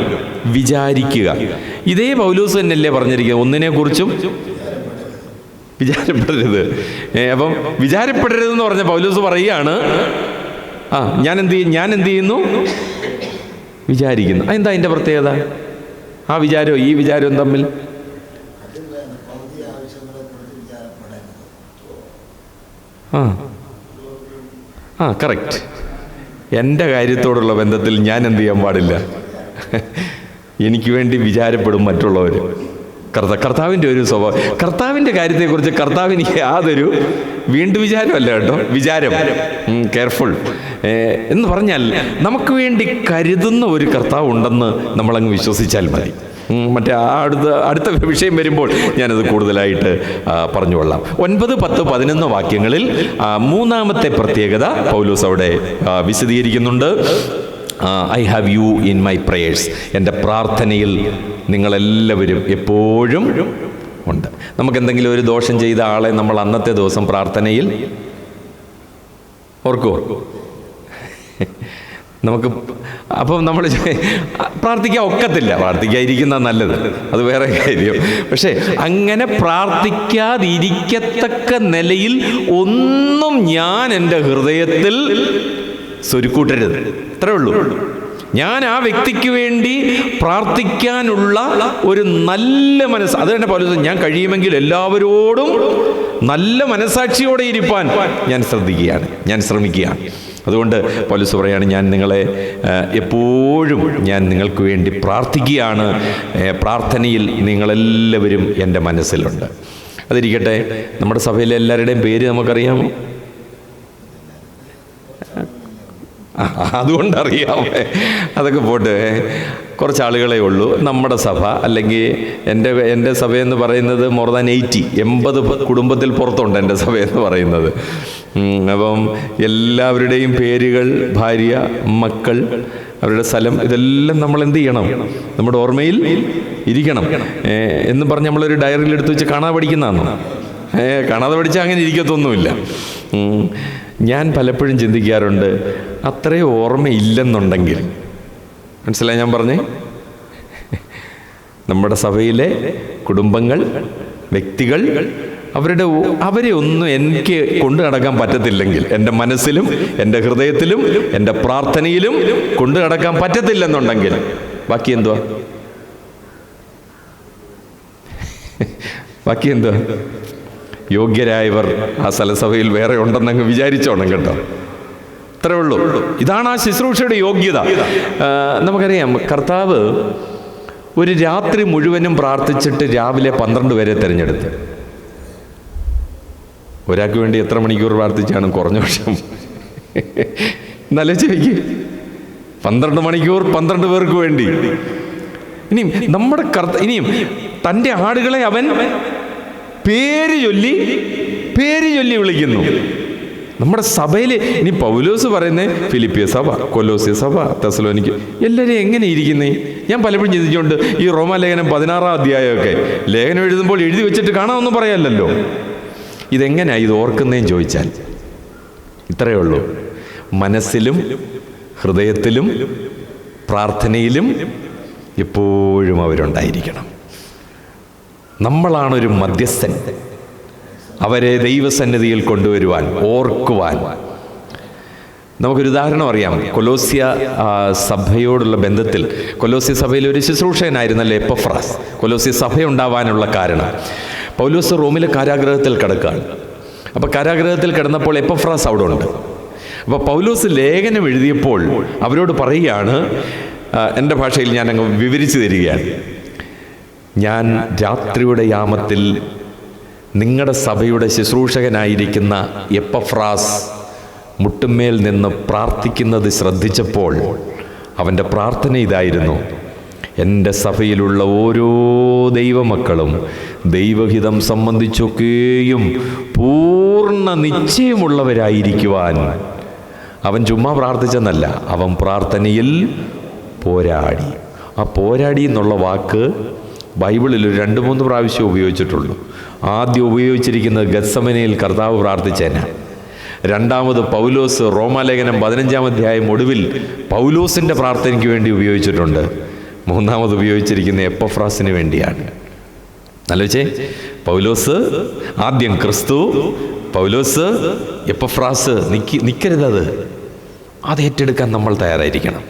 വിചാരിക്കുക, ഇതേ പൗലോസ് തന്നെയല്ലേ പറഞ്ഞിരിക്കുന്നത്, ഒന്നിനെക്കുറിച്ചും വിചാരപ്പെടരുത്. അപ്പം വിചാരപ്പെടരുതെന്ന് പറഞ്ഞ പൗലോസ് പറയുകയാണ്, ഞാൻ എന്ത് ചെയ്യുന്നു? വിചാരിക്കുന്നു. അതെന്താ അതിൻ്റെ പ്രത്യേകത? ആ വിചാരവും ഈ വിചാരവും തമ്മിൽ കറക്റ്റ്. എൻ്റെ കാര്യത്തോടുള്ള ബന്ധത്തിൽ ഞാൻ എന്ത് ചെയ്യാൻ പാടില്ല? എനിക്ക് വേണ്ടി വിചാരപ്പെടും മറ്റുള്ളവർ. കർത്താവിൻ്റെ ഒരു സ്വഭാവം, കർത്താവിൻ്റെ കാര്യത്തെക്കുറിച്ച് കർത്താവിന് യാതൊരു വീണ്ടും വിചാരമല്ല കേട്ടോ, വിചാരം. കെയർഫുൾ എന്ന് പറഞ്ഞാൽ നമുക്ക് വേണ്ടി കരുതുന്ന ഒരു കർത്താവ് ഉണ്ടെന്ന് നമ്മളങ്ങ് വിശ്വസിച്ചാൽ മതി. മറ്റേ അടുത്ത വിഷയം വരുമ്പോൾ ഞാനത് കൂടുതലായിട്ട് പറഞ്ഞുകൊള്ളാം. 9, 10, 11 വാക്യങ്ങളിൽ 3-ാമത്തെ പ്രത്യേകത പൗലോസ് അവിടെ വിശദീകരിക്കുന്നുണ്ട്. I have you in my prayers. എൻ്റെ പ്രാർത്ഥനയിൽ നിങ്ങളെല്ലാവരും എപ്പോഴും ഉണ്ട്. നമുക്കെന്തെങ്കിലും ഒരു ദോഷം ചെയ്ത ആളെ നമ്മൾ അന്നത്തെ ദിവസം പ്രാർത്ഥനയിൽ ഓർക്കുമോ? നമുക്ക് അപ്പം നമ്മൾ പ്രാർത്ഥിക്കാൻ ഒക്കത്തില്ല, പ്രാർത്ഥിക്കാതിരിക്കുന്ന നല്ലത്, അത് വേറെ കാര്യം. പക്ഷേ അങ്ങനെ പ്രാർത്ഥിക്കാതിരിക്കത്തക്ക നിലയിൽ ഒന്നും ഞാൻ എൻ്റെ ഹൃദയത്തിൽ സ്വരുക്കൂട്ടരുത്. അത്രേ ഉള്ളൂ. ഞാൻ ആ വ്യക്തിക്ക് വേണ്ടി പ്രാർത്ഥിക്കാനുള്ള ഒരു നല്ല മനസ്സ്, അത് തന്നെ പൗലോസ്, ഞാൻ കഴിയുമെങ്കിൽ എല്ലാവരോടും നല്ല മനസാക്ഷിയോടെ ഇരിപ്പാൻ ഞാൻ ശ്രമിക്കുകയാണ്. അതുകൊണ്ട് പൗലോസ് പറയാണ്, ഞാൻ നിങ്ങളെ എപ്പോഴും ഞാൻ നിങ്ങൾക്ക് വേണ്ടി പ്രാർത്ഥിക്കുകയാണ്, പ്രാർത്ഥനയിൽ നിങ്ങളെല്ലാവരും എൻ്റെ മനസ്സിലുണ്ട്. അതിരിക്കട്ടെ, നമ്മുടെ സഭയിലെ എല്ലാവരുടെയും പേര് നമുക്കറിയാമോ? അതുകൊണ്ടറിയാം. അതൊക്കെ പോട്ടെ, കുറച്ച് ആളുകളേ ഉള്ളൂ നമ്മുടെ സഭ. അല്ലെങ്കിൽ എൻ്റെ സഭയെന്ന് പറയുന്നത് മോർ ദാൻ 80 കുടുംബത്തിൽ പുറത്തുണ്ട് എൻ്റെ സഭയെന്ന് പറയുന്നത്. അപ്പം എല്ലാവരുടെയും പേരുകൾ, ഭാര്യ, മക്കൾ, അവരുടെ സ്ഥലം, ഇതെല്ലാം നമ്മൾ എന്ത് ചെയ്യണം? നമ്മുടെ ഓർമ്മയിൽ ഇരിക്കണം എന്ന് പറഞ്ഞ് നമ്മളൊരു ഡയറിയിൽ എടുത്ത് വെച്ച് കാണാതെ പഠിക്കുന്നതാണോ? കാണാതെ പഠിച്ചാൽ അങ്ങനെ ഇരിക്കത്തൊന്നുമില്ല. ഞാൻ പലപ്പോഴും ചിന്തിക്കാറുണ്ട്, അത്രയും ഓർമ്മയില്ലെന്നുണ്ടെങ്കിൽ, മനസ്സിലായി ഞാൻ പറഞ്ഞേ, നമ്മുടെ സഭയിലെ കുടുംബങ്ങൾ, വ്യക്തികൾ, അവരെ ഒന്നും എനിക്ക് കൊണ്ടു നടക്കാൻ പറ്റത്തില്ലെങ്കിൽ, എൻ്റെ മനസ്സിലും എൻ്റെ ഹൃദയത്തിലും എൻ്റെ പ്രാർത്ഥനയിലും കൊണ്ടു നടക്കാൻ പറ്റത്തില്ലെന്നുണ്ടെങ്കിൽ ബാക്കി എന്തുവാ? യോഗ്യരായവർ ആ സ്ഥലസഭയിൽ വേറെ ഉണ്ടെന്നങ്ങ് വിചാരിച്ചോണം കേട്ടോ. അത്രേ ഉള്ളൂ. ഇതാണ് ആ ശുശ്രൂഷയുടെ യോഗ്യത. നമുക്കറിയാം, കർത്താവ് ഒരു രാത്രി മുഴുവനും പ്രാർത്ഥിച്ചിട്ട് രാവിലെ 12 പേരെ തിരഞ്ഞെടുത്ത്. ഒരാൾക്ക് വേണ്ടി എത്ര മണിക്കൂർ പ്രാർത്ഥിച്ചാണ്? കുറഞ്ഞ പക്ഷം നല്ല ചോദിക്ക്, 12 മണിക്കൂർ 12 പേർക്ക് വേണ്ടി. ഇനിയും നമ്മുടെ ഇനിയും തൻ്റെ ആടുകളെ അവൻ പേര് ചൊല്ലി വിളിക്കുന്നു. നമ്മുടെ സഭയിൽ ഇനി പൗലോസ് പറയുന്നത് ഫിലിപ്പിയ സഭ, കൊലോസ്യ സഭ, തെസലോനിക്ക, എല്ലാവരും എങ്ങനെ ഇരിക്കുന്നേ? ഞാൻ പലപ്പോഴും ചിന്തിച്ചുകൊണ്ട് ഈ റോമാലേഖനം 16-ാം അധ്യായമൊക്കെ ലേഖനം എഴുതുമ്പോൾ എഴുതി വെച്ചിട്ട് കാണാമെന്നും പറയാമല്ലോ. ഇതെങ്ങനെയാണ് ഇത് ഓർക്കുന്നതെന്ന് ചോദിച്ചാൽ ഇത്രയേ ഉള്ളൂ. മനസ്സിലും ഹൃദയത്തിലും പ്രാർത്ഥനയിലും എപ്പോഴും അവരുണ്ടായിരിക്കണം. നമ്മളാണൊരു മധ്യസ്ഥൻ, അവരെ ദൈവസന്നിധിയിൽ കൊണ്ടുവരുവാൻ, ഓർക്കുവാൻ. നമുക്കൊരു ഉദാഹരണം അറിയാം. കൊലോസ്യ സഭയോടുള്ള ബന്ധത്തിൽ, കൊലോസ്യ സഭയിൽ ഒരു ശുശ്രൂഷകനായിരുന്നല്ലോ എപ്പഫ്രാസ്. കൊലോസ്യ സഭയുണ്ടാവാനുള്ള കാരണം, പൗലോസ് റോമിലെ കാരാഗ്രഹത്തിൽ കിടക്കുകയാണ്. അപ്പോൾ കാരാഗ്രഹത്തിൽ കിടന്നപ്പോൾ എപ്പഫ്രാസ് അവിടെ ഉണ്ട്. അപ്പോൾ പൗലോസ് ലേഖനം എഴുതിയപ്പോൾ അവരോട് പറയുകയാണ്, എൻ്റെ ഭാഷയിൽ ഞാൻ അങ്ങ് വിവരിച്ചു തരികയാണ്, ഞാൻ രാത്രിയുടെ യാമത്തിൽ നിങ്ങളുടെ സഭയുടെ ശുശ്രൂഷകനായിരിക്കുന്ന എപ്പഫ്രാസ് മുട്ടുമേൽ നിന്ന് പ്രാർത്ഥിക്കുന്നത് ശ്രദ്ധിച്ചപ്പോൾ അവൻ്റെ പ്രാർത്ഥന ഇതായിരുന്നു: എൻ്റെ സഭയിലുള്ള ഓരോ ദൈവമക്കളും ദൈവഹിതം സംബന്ധിച്ചൊക്കെയും പൂർണ്ണ നിശ്ചയമുള്ളവരായിരിക്കുവാൻ. അവൻ ചുമ്മാ പ്രാർത്ഥിച്ചെന്നല്ല, അവൻ പ്രാർത്ഥനയിൽ പോരാടി. ആ പോരാടി എന്നുള്ള വാക്ക് ബൈബിളിൽ 2-3 പ്രാവശ്യം ഉപയോഗിച്ചിട്ടുള്ളൂ. ആദ്യം ഉപയോഗിച്ചിരിക്കുന്നത് ഗത്സമനയിൽ കർത്താവ് പ്രാർത്ഥിച്ചേനാ. രണ്ടാമത് പൗലോസ് റോമാലേഖനം 15-ാം അധ്യായം ഒടുവിൽ പൗലോസിൻ്റെ പ്രാർത്ഥനയ്ക്ക് വേണ്ടി ഉപയോഗിച്ചിട്ടുണ്ട്. മൂന്നാമത് ഉപയോഗിച്ചിരിക്കുന്ന എപ്പഫ്രാസിന് വേണ്ടിയാണ്. ആലോചിച്ചേ, പൗലോസ് ആദ്യം ക്രിസ്തു, പൗലോസ്, എപ്പഫ്രാസ്. നിൽക്കരുതത്, അത് ഏറ്റെടുക്കാൻ നമ്മൾ തയ്യാറായിരിക്കണം.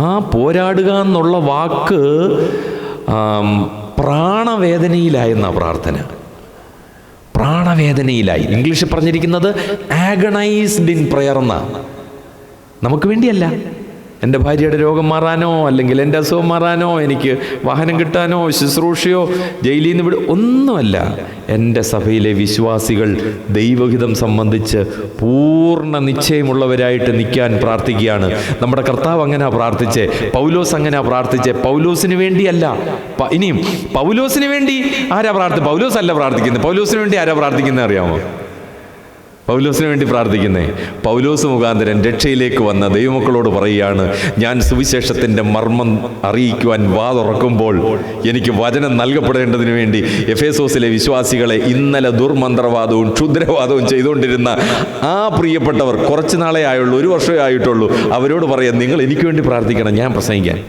ആ പോരാടുക എന്നുള്ള വാക്ക് പ്രാണവേദനയിലായെന്ന പ്രാർത്ഥന, പ്രാണവേദനയിലായി. ഇംഗ്ലീഷിൽ പറഞ്ഞിരിക്കുന്നത് ആഗണൈസ്ഡ് ഇൻ പ്രയർ എന്നാണ്. നമുക്ക് വേണ്ടിയല്ല, എൻ്റെ ഭാര്യയുടെ രോഗം മാറാനോ, അല്ലെങ്കിൽ എൻ്റെ അസുഖം മാറാനോ, എനിക്ക് വാഹനം കിട്ടാനോ, ശുശ്രൂഷയോ, ജയിലിൽ നിന്ന് വിടും ഒന്നുമല്ല. എൻ്റെ സഭയിലെ വിശ്വാസികൾ ദൈവഹിതം സംബന്ധിച്ച് പൂർണ്ണ നിശ്ചയമുള്ളവരായിട്ട് നിൽക്കാൻ പ്രാർത്ഥിക്കുകയാണ്. നമ്മുടെ കർത്താവ് അങ്ങനെ പ്രാർത്ഥിച്ചേ, പൗലോസ് അങ്ങനെ പ്രാർത്ഥിച്ചേ. പൗലോസിന് വേണ്ടിയല്ല, ഇനിയും പൗലോസിന് വേണ്ടി ആരാ പൗലോസ് അല്ല പ്രാർത്ഥിക്കുന്നത്. പൗലോസിന് വേണ്ടി ആരാ പ്രാർത്ഥിക്കുന്നത് അറിയാമോ? പൗലോസിന് വേണ്ടി പ്രാർത്ഥിക്കുന്നേ. പൗലോസ് മുഖാന്തരം രക്ഷയിലേക്ക് വന്ന ദൈവമക്കളോട് പറയുകയാണ്, ഞാൻ സുവിശേഷത്തിൻ്റെ മർമ്മം അറിയിക്കുവാൻ തുറക്കുമ്പോൾ എനിക്ക് വചനം നൽകപ്പെടേണ്ടതിന് വേണ്ടി എഫേസോസിലെ വിശ്വാസികളെ ഇന്നലെ ദുർമന്ത്രവാദവും ക്ഷുദ്രവാദവും ചെയ്തുകൊണ്ടിരുന്ന ആ പ്രിയപ്പെട്ടവർ, കുറച്ച് നാളെ ആയുള്ളൂ, 1 വർഷമേ ആയിട്ടുള്ളൂ, അവരോട് പറയാം, നിങ്ങൾ എനിക്ക് വേണ്ടി പ്രാർത്ഥിക്കണം, ഞാൻ പ്രസംഗിക്കാൻ.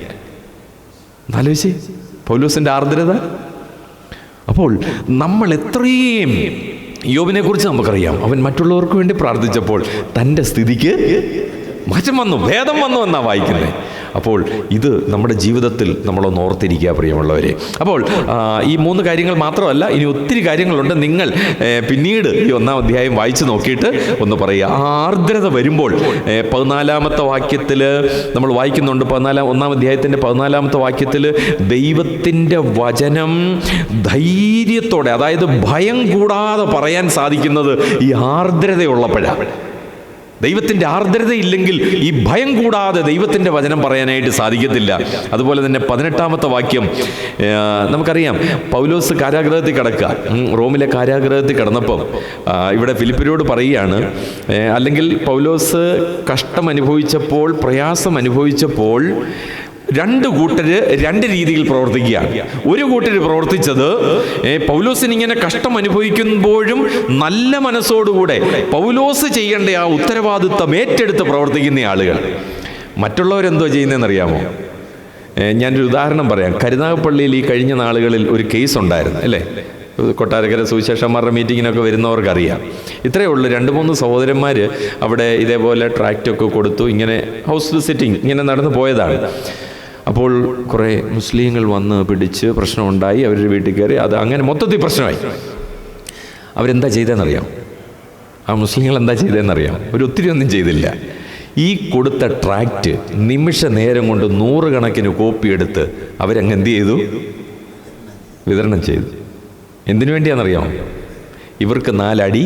ആലോചിച്ച് പൗലോസിൻ്റെ ആർദ്രത. അപ്പോൾ നമ്മൾ എത്രയും, യോബിനെ കുറിച്ച് നമുക്കറിയാം, അവൻ മറ്റുള്ളവർക്ക് വേണ്ടി പ്രാർത്ഥിച്ചപ്പോൾ തൻ്റെ സ്ഥിതിക്ക് മാറ്റം വന്നു, ഭേദം വന്നു എന്നാണ് വായിക്കുന്നത്. അപ്പോൾ ഇത് നമ്മുടെ ജീവിതത്തിൽ നമ്മളൊന്ന് ഓർത്തിരിക്കുക പ്രിയമുള്ളവരെ. അപ്പോൾ ഈ 3 കാര്യങ്ങൾ മാത്രമല്ല, ഇനി ഒത്തിരി കാര്യങ്ങളുണ്ട്. നിങ്ങൾ പിന്നീട് ഈ 1-ാം അധ്യായം വായിച്ച് നോക്കിയിട്ട് ഒന്ന് പറയുക. ആർദ്രത വരുമ്പോൾ 14-ാമത്തെ വാക്യത്തിൽ നമ്മൾ വായിക്കുന്നുണ്ട്. 1-ാം അധ്യായത്തിൻ്റെ 14-ാമത്തെ വാക്യത്തിൽ ദൈവത്തിൻ്റെ വചനം ധൈര്യത്തോടെ, അതായത് ഭയം കൂടാതെ പറയാൻ സാധിക്കുന്നത് ഈ ആർദ്രതയുള്ളപ്പോഴാണ്. ദൈവത്തിൻ്റെ ആർദ്രതയില്ലെങ്കിൽ ഈ ഭയം കൂടാതെ ദൈവത്തിൻ്റെ വചനം പറയാനായിട്ട് സാധിക്കത്തില്ല. അതുപോലെ തന്നെ 18-ാമത്തെ വാക്യം നമുക്കറിയാം, പൗലോസ് കാരാഗൃഹത്തിൽ കിടക്കുക, റോമിലെ കാരാഗൃഹത്തിൽ കിടന്നപ്പം ഇവിടെ ഫിലിപ്പിനോട് പറയുകയാണ്, അല്ലെങ്കിൽ പൗലോസ് കഷ്ടം അനുഭവിച്ചപ്പോൾ, പ്രയാസം അനുഭവിച്ചപ്പോൾ 2 കൂട്ടര് 2 രീതിയിൽ പ്രവർത്തിക്കുകയാണ്. ഒരു കൂട്ടര് പ്രവർത്തിച്ചത്, പൗലോസിന് ഇങ്ങനെ കഷ്ടം അനുഭവിക്കുമ്പോഴും നല്ല മനസ്സോടുകൂടെ പൗലോസ് ചെയ്യേണ്ട ആ ഉത്തരവാദിത്വം ഏറ്റെടുത്ത് പ്രവർത്തിക്കുന്ന ആളുകൾ. മറ്റുള്ളവരെന്തോ ചെയ്യുന്നതെന്നറിയാമോ? ഞാനൊരു ഉദാഹരണം പറയാം. കരുനാഗപ്പള്ളിയിൽ ഈ കഴിഞ്ഞ നാളുകളിൽ ഒരു കേസ് ഉണ്ടായിരുന്നു, അല്ലേ? കൊട്ടാരക്കര സുവിശേഷന്മാരുടെ മീറ്റിങ്ങിനൊക്കെ വരുന്നവർക്കറിയാം. ഇത്രയേ ഉള്ളൂ, 2-3 സഹോദരന്മാർ അവിടെ ഇതേപോലെ ട്രാക്റ്റൊക്കെ കൊടുത്തു, ഇങ്ങനെ ഹൗസ് വിസിറ്റിംഗ് ഇങ്ങനെ നടന്നു പോയതാണ്. അപ്പോൾ കുറേ മുസ്ലിങ്ങൾ വന്ന് പിടിച്ച് പ്രശ്നമുണ്ടായി, അവരുടെ വീട്ടിൽ കയറി, അത് അങ്ങനെ മൊത്തത്തിൽ പ്രശ്നമായി. അവരെന്താ ചെയ്തതെന്നറിയാം? ആ മുസ്ലിങ്ങൾ എന്താ ചെയ്തതെന്നറിയാം? ഒത്തിരി ഒന്നും ചെയ്തില്ല. ഈ കൊടുത്ത ട്രാക്റ്റ് നിമിഷ നേരം കൊണ്ട് 100 കണക്കിന് കോപ്പി എടുത്ത് അവരങ്ങ് എന്ത് ചെയ്തു? വിതരണം ചെയ്തു. എന്തിനു വേണ്ടിയാണെന്നറിയാമോ? ഇവർക്ക് 4 അടി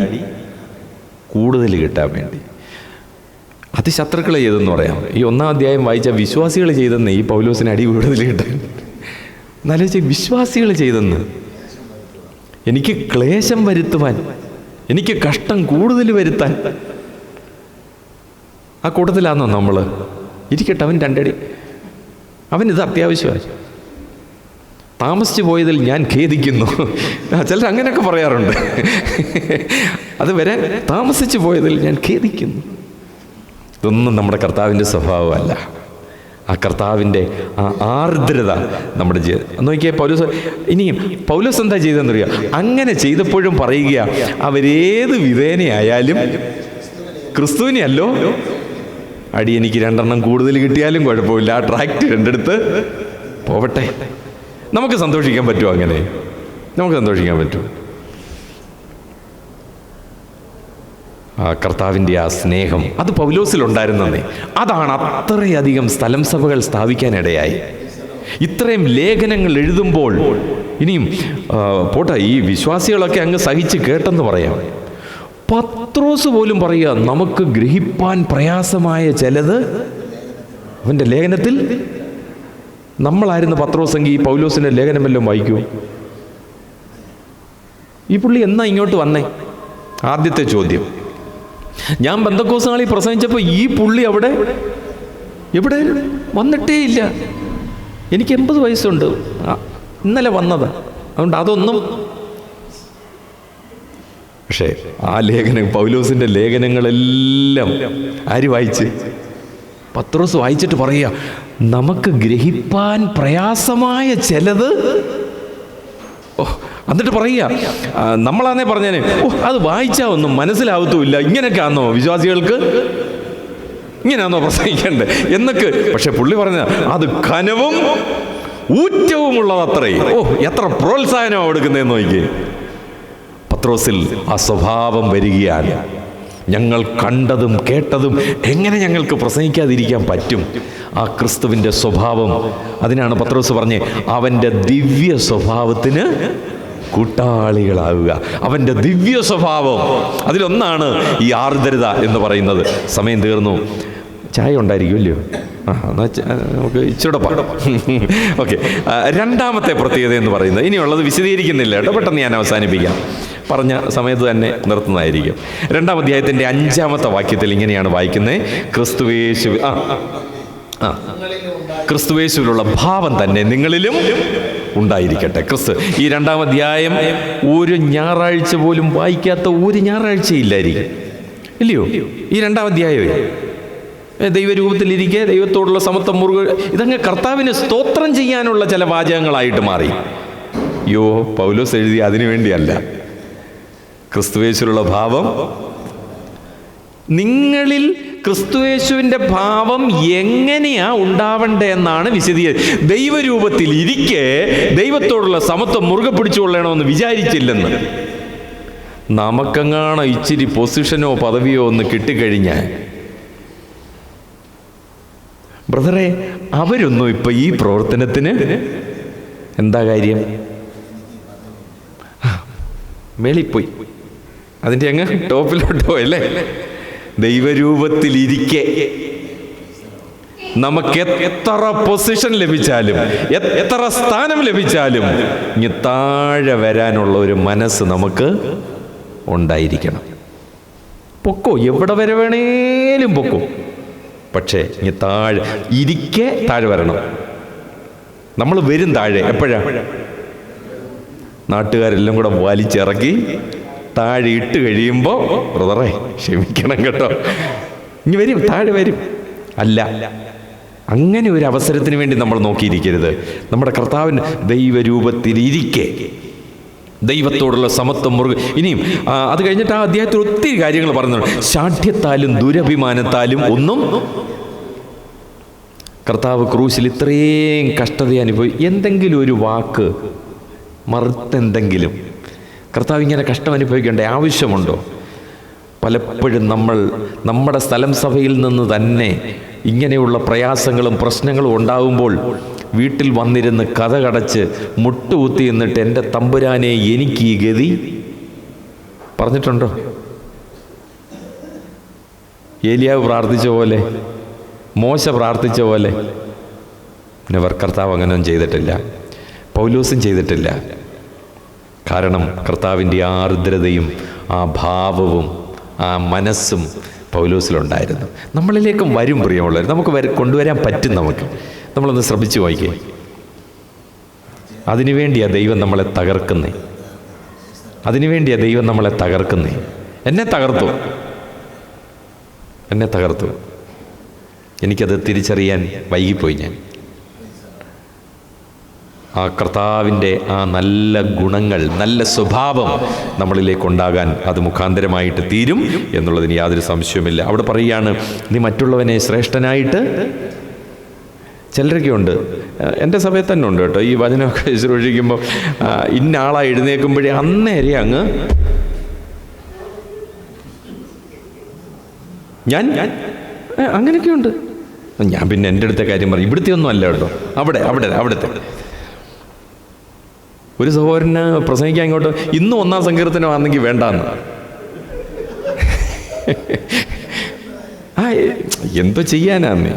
കൂടുതൽ കിട്ടാൻ വേണ്ടി. അത് ശത്രുക്കൾ ചെയ്തെന്ന് പറയാം. ഈ 1-ാം അധ്യായം വായിച്ച വിശ്വാസികൾ ചെയ്തെന്ന് ഈ പൗലോസിന് അടി കൂടുതൽ കിട്ടാൻ. എന്നാലും വിശ്വാസികൾ ചെയ്തെന്ന്, എനിക്ക് ക്ലേശം വരുത്തുവാൻ, എനിക്ക് കഷ്ടം കൂടുതൽ വരുത്താൻ. ആ കൂട്ടത്തിലാണോ നമ്മൾ? ഇരിക്കട്ടെ, അവൻ 2 അടി, അവനിത് അത്യാവശ്യമായി. താമസിച്ചു പോയതിൽ ഞാൻ ഖേദിക്കുന്നു. ചിലർ അങ്ങനെയൊക്കെ പറയാറുണ്ട്. അത് വരാൻ താമസിച്ചു പോയതിൽ ഞാൻ ഖേദിക്കുന്നു. ഇതൊന്നും നമ്മുടെ കർത്താവിൻ്റെ സ്വഭാവമല്ല. ആ കർത്താവിൻ്റെ ആ ആർദ്രത നമ്മുടെ ജീവിതം നോക്കിയാൽ ഇനിയും പൗലോസ് എന്താ ചെയ്തെന്നറിയാം? അങ്ങനെ ചെയ്തപ്പോഴും പറയുക, അവരേത് വിധേനയായാലും ക്രിസ്തുവിനെയല്ലോ. അടി എനിക്ക് 2 എണ്ണം കൂടുതൽ കിട്ടിയാലും കുഴപ്പമില്ല, ആ ട്രാക്റ്റ് 2 എടുത്ത് പോവട്ടെ. നമുക്ക് സന്തോഷിക്കാൻ പറ്റുമോ? അങ്ങനെ നമുക്ക് സന്തോഷിക്കാൻ പറ്റുമോ? ആ കർത്താവിൻ്റെ ആ സ്നേഹം അത് പൗലോസിലുണ്ടായിരുന്നേ. അതാണ് അത്രയധികം സ്ഥലം സഭകൾ സ്ഥാപിക്കാനിടയായി. ഇത്രയും ലേഖനങ്ങൾ എഴുതുമ്പോൾ ഇനിയും പോട്ടെ, ഈ വിശ്വാസികളൊക്കെ അങ്ങ് സഹിച്ച് കേട്ടെന്ന് പറയാം. പത്രോസ് പോലും പറയുക, നമുക്ക് ഗ്രഹിപ്പാൻ പ്രയാസമായ ചിലത് അവൻ്റെ ലേഖനത്തിൽ. നമ്മളായിരുന്നു പത്രോസെങ്കിൽ ഈ പൗലോസിൻ്റെ ലേഖനം വല്ലതും വായിക്കൂ? ഈ പുള്ളി എന്നാ ഇങ്ങോട്ട് വന്നേ? ആദ്യത്തെ ചോദ്യം. ഞാൻ പെന്തക്കോസ്ത് നാളിൽ പ്രസംഗിച്ചപ്പോൾ ഈ പുള്ളി അവിടെ എവിടെ വന്നിട്ടേ ഇല്ല. എനിക്ക് 80 വയസ്സുണ്ട്, ഇന്നലെ വന്നത്. അതുകൊണ്ട് അതൊന്നും. പക്ഷേ ആ ലേഖനം, പൗലോസിൻ്റെ ലേഖനങ്ങളെല്ലാം ആര് വായിച്ച്? പത്രോസ് വായിച്ചിട്ട് പറയുക, നമുക്ക് ഗ്രഹിപ്പാൻ പ്രയാസമായ ചിലത്. എന്നിട്ട് പറയുക, നമ്മളാന്നേ പറഞ്ഞേനെ, അത് വായിച്ചാൽ ഒന്നും മനസ്സിലാവത്തുമില്ല. ഇങ്ങനെയൊക്കെ ആണോ വിശ്വാസികൾക്ക്? ഇങ്ങനെയാണോ പ്രസംഗിക്കണ്ടേ എന്നൊക്കെ? പക്ഷെ പുള്ളി പറഞ്ഞ അത് ഘനവും ഊറ്റവുമുള്ളതത്രേ. എത്ര പ്രോത്സാഹനമാണ് കൊടുക്കുന്നതെന്ന് നോക്കിയേ. പത്രോസിൽ ആ സ്വഭാവം വരികയാണ്. ഞങ്ങൾ കണ്ടതും കേട്ടതും എങ്ങനെ ഞങ്ങൾക്ക് പ്രസംഗിക്കാതിരിക്കാൻ പറ്റും? ആ ക്രിസ്തുവിൻ്റെ സ്വഭാവം. അതിനാണ് പത്രോസ് പറഞ്ഞേ, അവൻ്റെ ദിവ്യ സ്വഭാവത്തിന് കൂട്ടാളികളാവുക. അവൻ്റെ ദിവ്യ സ്വഭാവം, അതിലൊന്നാണ് ഈ ആർദ്രത എന്ന് പറയുന്നത്. സമയം തീർന്നു. ചായ ഉണ്ടായിരിക്കുമല്ലോ? നമുക്ക് ഇച്ചിരി പാടാം. ഓക്കെ, 2ാമത്തെ പ്രത്യേകത എന്ന് പറയുന്നത്, ഇനിയുള്ളത് വിശദീകരിക്കുന്നില്ല കേട്ടോ, പെട്ടെന്ന് ഞാൻ അവസാനിപ്പിക്കാം. പറഞ്ഞ സമയത്ത് തന്നെ നിർത്തുന്നതായിരിക്കും. 2-ാം അധ്യായത്തിൻ്റെ 5-ാമത്തെ വാക്യത്തിൽ ഇങ്ങനെയാണ് വായിക്കുന്നത്, ക്രിസ്തുവേശുവിലുള്ള ഭാവം തന്നെ നിങ്ങളിലും ഉണ്ടായിരിക്കട്ടെ. ഈ 2-ാം അധ്യായം ഒരു ഞായറാഴ്ച പോലും വായിക്കാത്ത ഒരു ഞായറാഴ്ചയില്ലായിരിക്കും, ഇല്ലയോ? ഈ 2-ാം അധ്യായമേ ദൈവരൂപത്തിലിരിക്കെ ദൈവത്തോടുള്ള സമത്വം മുറുകെ, ഇതങ്ങ് കർത്താവിന് സ്തോത്രം ചെയ്യാനുള്ള ചില വാചകങ്ങളായിട്ട് മാറി. പൗലോസ് എഴുതി അതിനു വേണ്ടിയല്ല. ക്രിസ്തുവേശുവിലുള്ള ഭാവം നിങ്ങളിൽ, ക്രിസ്തുയേശുവിൻ്റെ ഭാവം എങ്ങനെയാ ഉണ്ടാവണ്ടേ എന്നാണ് വിശദീകരിച്ചത്. ദൈവരൂപത്തിൽ ഇരിക്കെ ദൈവത്തോടുള്ള സമത്വം മുറുകെ പിടിച്ചുകൊള്ളണമെന്ന് വിചാരിച്ചില്ലെന്ന്. നമുക്കെങ്ങാണോ ഇച്ചിരി പൊസിഷനോ പദവിയോ ഒന്ന് കിട്ടിക്കഴിഞ്ഞാൽ, ബ്രദറെ, അവരൊന്നും ഇപ്പൊ ഈ പ്രവർത്തനത്തിന് എന്താ കാര്യം? മേളിപ്പോയി, അതിൻ്റെ അങ്ങ് ടോപ്പിലോട്ട് പോയല്ലേ. ദൈവരൂപത്തിലിരിക്കെ നമുക്ക് എത്ര പൊസിഷൻ ലഭിച്ചാലും എത്ര സ്ഥാനം ലഭിച്ചാലും ഇനി താഴെ വരാനുള്ള ഒരു മനസ്സ് നമുക്ക് ഉണ്ടായിരിക്കണം. പൊക്കോ, എവിടെ വരെ വേണേലും പൊക്കോ, പക്ഷേ ഇനി താഴെ ഇരിക്കെ താഴെ വരണം. നമ്മൾ വരും താഴെ എപ്പോഴാ? നാട്ടുകാരെല്ലാം കൂടെ വലിച്ചിറക്കി താഴെ ഇട്ട് കഴിയുമ്പോൾ, ബ്രദറെ ക്ഷമിക്കണം കേട്ടോ, ഇനി വരും, താഴെ വരും. അല്ല, അങ്ങനെ ഒരു അവസരത്തിന് വേണ്ടി നമ്മൾ നോക്കിയിരിക്കരുത്. നമ്മുടെ കർത്താവിന് ദൈവരൂപത്തിലിരിക്കെ ദൈവത്തോടുള്ള സമത്വം മുറുകെ. ഇനിയും അത് കഴിഞ്ഞിട്ട് ആ അധ്യായത്തിൽ ഒത്തിരി കാര്യങ്ങൾ പറയുന്നുണ്ട്. ശാഠ്യത്താലും ദുരഭിമാനത്താലും ഒന്നും. കർത്താവ് ക്രൂശിൽ ഇത്രയും കഷ്ടത എന്തെങ്കിലും ഒരു വാക്ക് മറുത്തെന്തെങ്കിലും കർത്താവ് ഇങ്ങനെ കഷ്ടം അനുഭവിക്കേണ്ട ആവശ്യമുണ്ടോ? പലപ്പോഴും നമ്മൾ നമ്മുടെ സ്ഥലം സഭയിൽ നിന്ന് തന്നെ ഇങ്ങനെയുള്ള പ്രയാസങ്ങളും പ്രശ്നങ്ങളും ഉണ്ടാകുമ്പോൾ വീട്ടിൽ വന്നിരുന്ന് കഥ കടച്ച് മുട്ടുകുത്തി എന്നിട്ട്, എൻ്റെ തമ്പുരാനെ എനിക്ക് ഈ ഗതി പറഞ്ഞിട്ടുണ്ടോ? ഏലിയാവ് പ്രാർത്ഥിച്ച പോലെ, മോശ പ്രാർത്ഥിച്ച പോലെ നെവർ. കർത്താവ് അങ്ങനെയൊന്നും ചെയ്തിട്ടില്ല, പൗലോസും ചെയ്തിട്ടില്ല. കാരണം കർത്താവിൻ്റെ ആ ആർദ്രതയും ആ ഭാവവും ആ മനസ്സും പൗലോസിലുണ്ടായിരുന്നു. നമ്മളിലേക്കും വരും പ്രിയമുള്ളവർ, നമുക്ക് കൊണ്ടുവരാൻ പറ്റും. നമ്മളൊന്ന് ശ്രമിച്ചു വായിക്കേ. അതിനുവേണ്ടിയാണ് ദൈവം നമ്മളെ തകർക്കുന്നേ, അതിനുവേണ്ടിയാണ് ദൈവം നമ്മളെ തകർക്കുന്നേ. എന്നെ തകർത്തു. എനിക്കത് തിരിച്ചറിയാൻ വൈകിപ്പോയി. ഞാൻ ആ കർത്താവിൻ്റെ ആ നല്ല ഗുണങ്ങൾ, നല്ല സ്വഭാവം നമ്മളിലേക്കുണ്ടാകാൻ അത് മുഖാന്തരമായിട്ട് തീരും എന്നുള്ളതിന് യാതൊരു സംശയവുമില്ല. അവിടെ പറയുകയാണ്, നീ മറ്റുള്ളവനെ ശ്രേഷ്ഠനായിട്ട്. ചിലരൊക്കെ ഉണ്ട്, എൻ്റെ സഭയിൽ തന്നെ ഉണ്ട് കേട്ടോ, ഈ വചനമൊക്കെ ശുശ്രൂഷിക്കുമ്പോൾ ഇന്ന ആളായി എഴുന്നേൽക്കുമ്പോഴേ അന്നേരെ അങ്ങ് ഞാൻ അങ്ങനെയൊക്കെയുണ്ട്. ഞാൻ പിന്നെ എൻ്റെ അടുത്ത കാര്യം പറയും, ഇവിടുത്തെ ഒന്നും അല്ല കേട്ടോ, അവിടുത്തെ ഒരു സഹോദരന് പ്രസംഗിക്കാൻ ഇങ്ങോട്ട് ഇന്നും 1-ാം സങ്കീർത്തനമാണെങ്കിൽ വേണ്ടാന്ന്. എന്തോ ചെയ്യാനാന്ന്.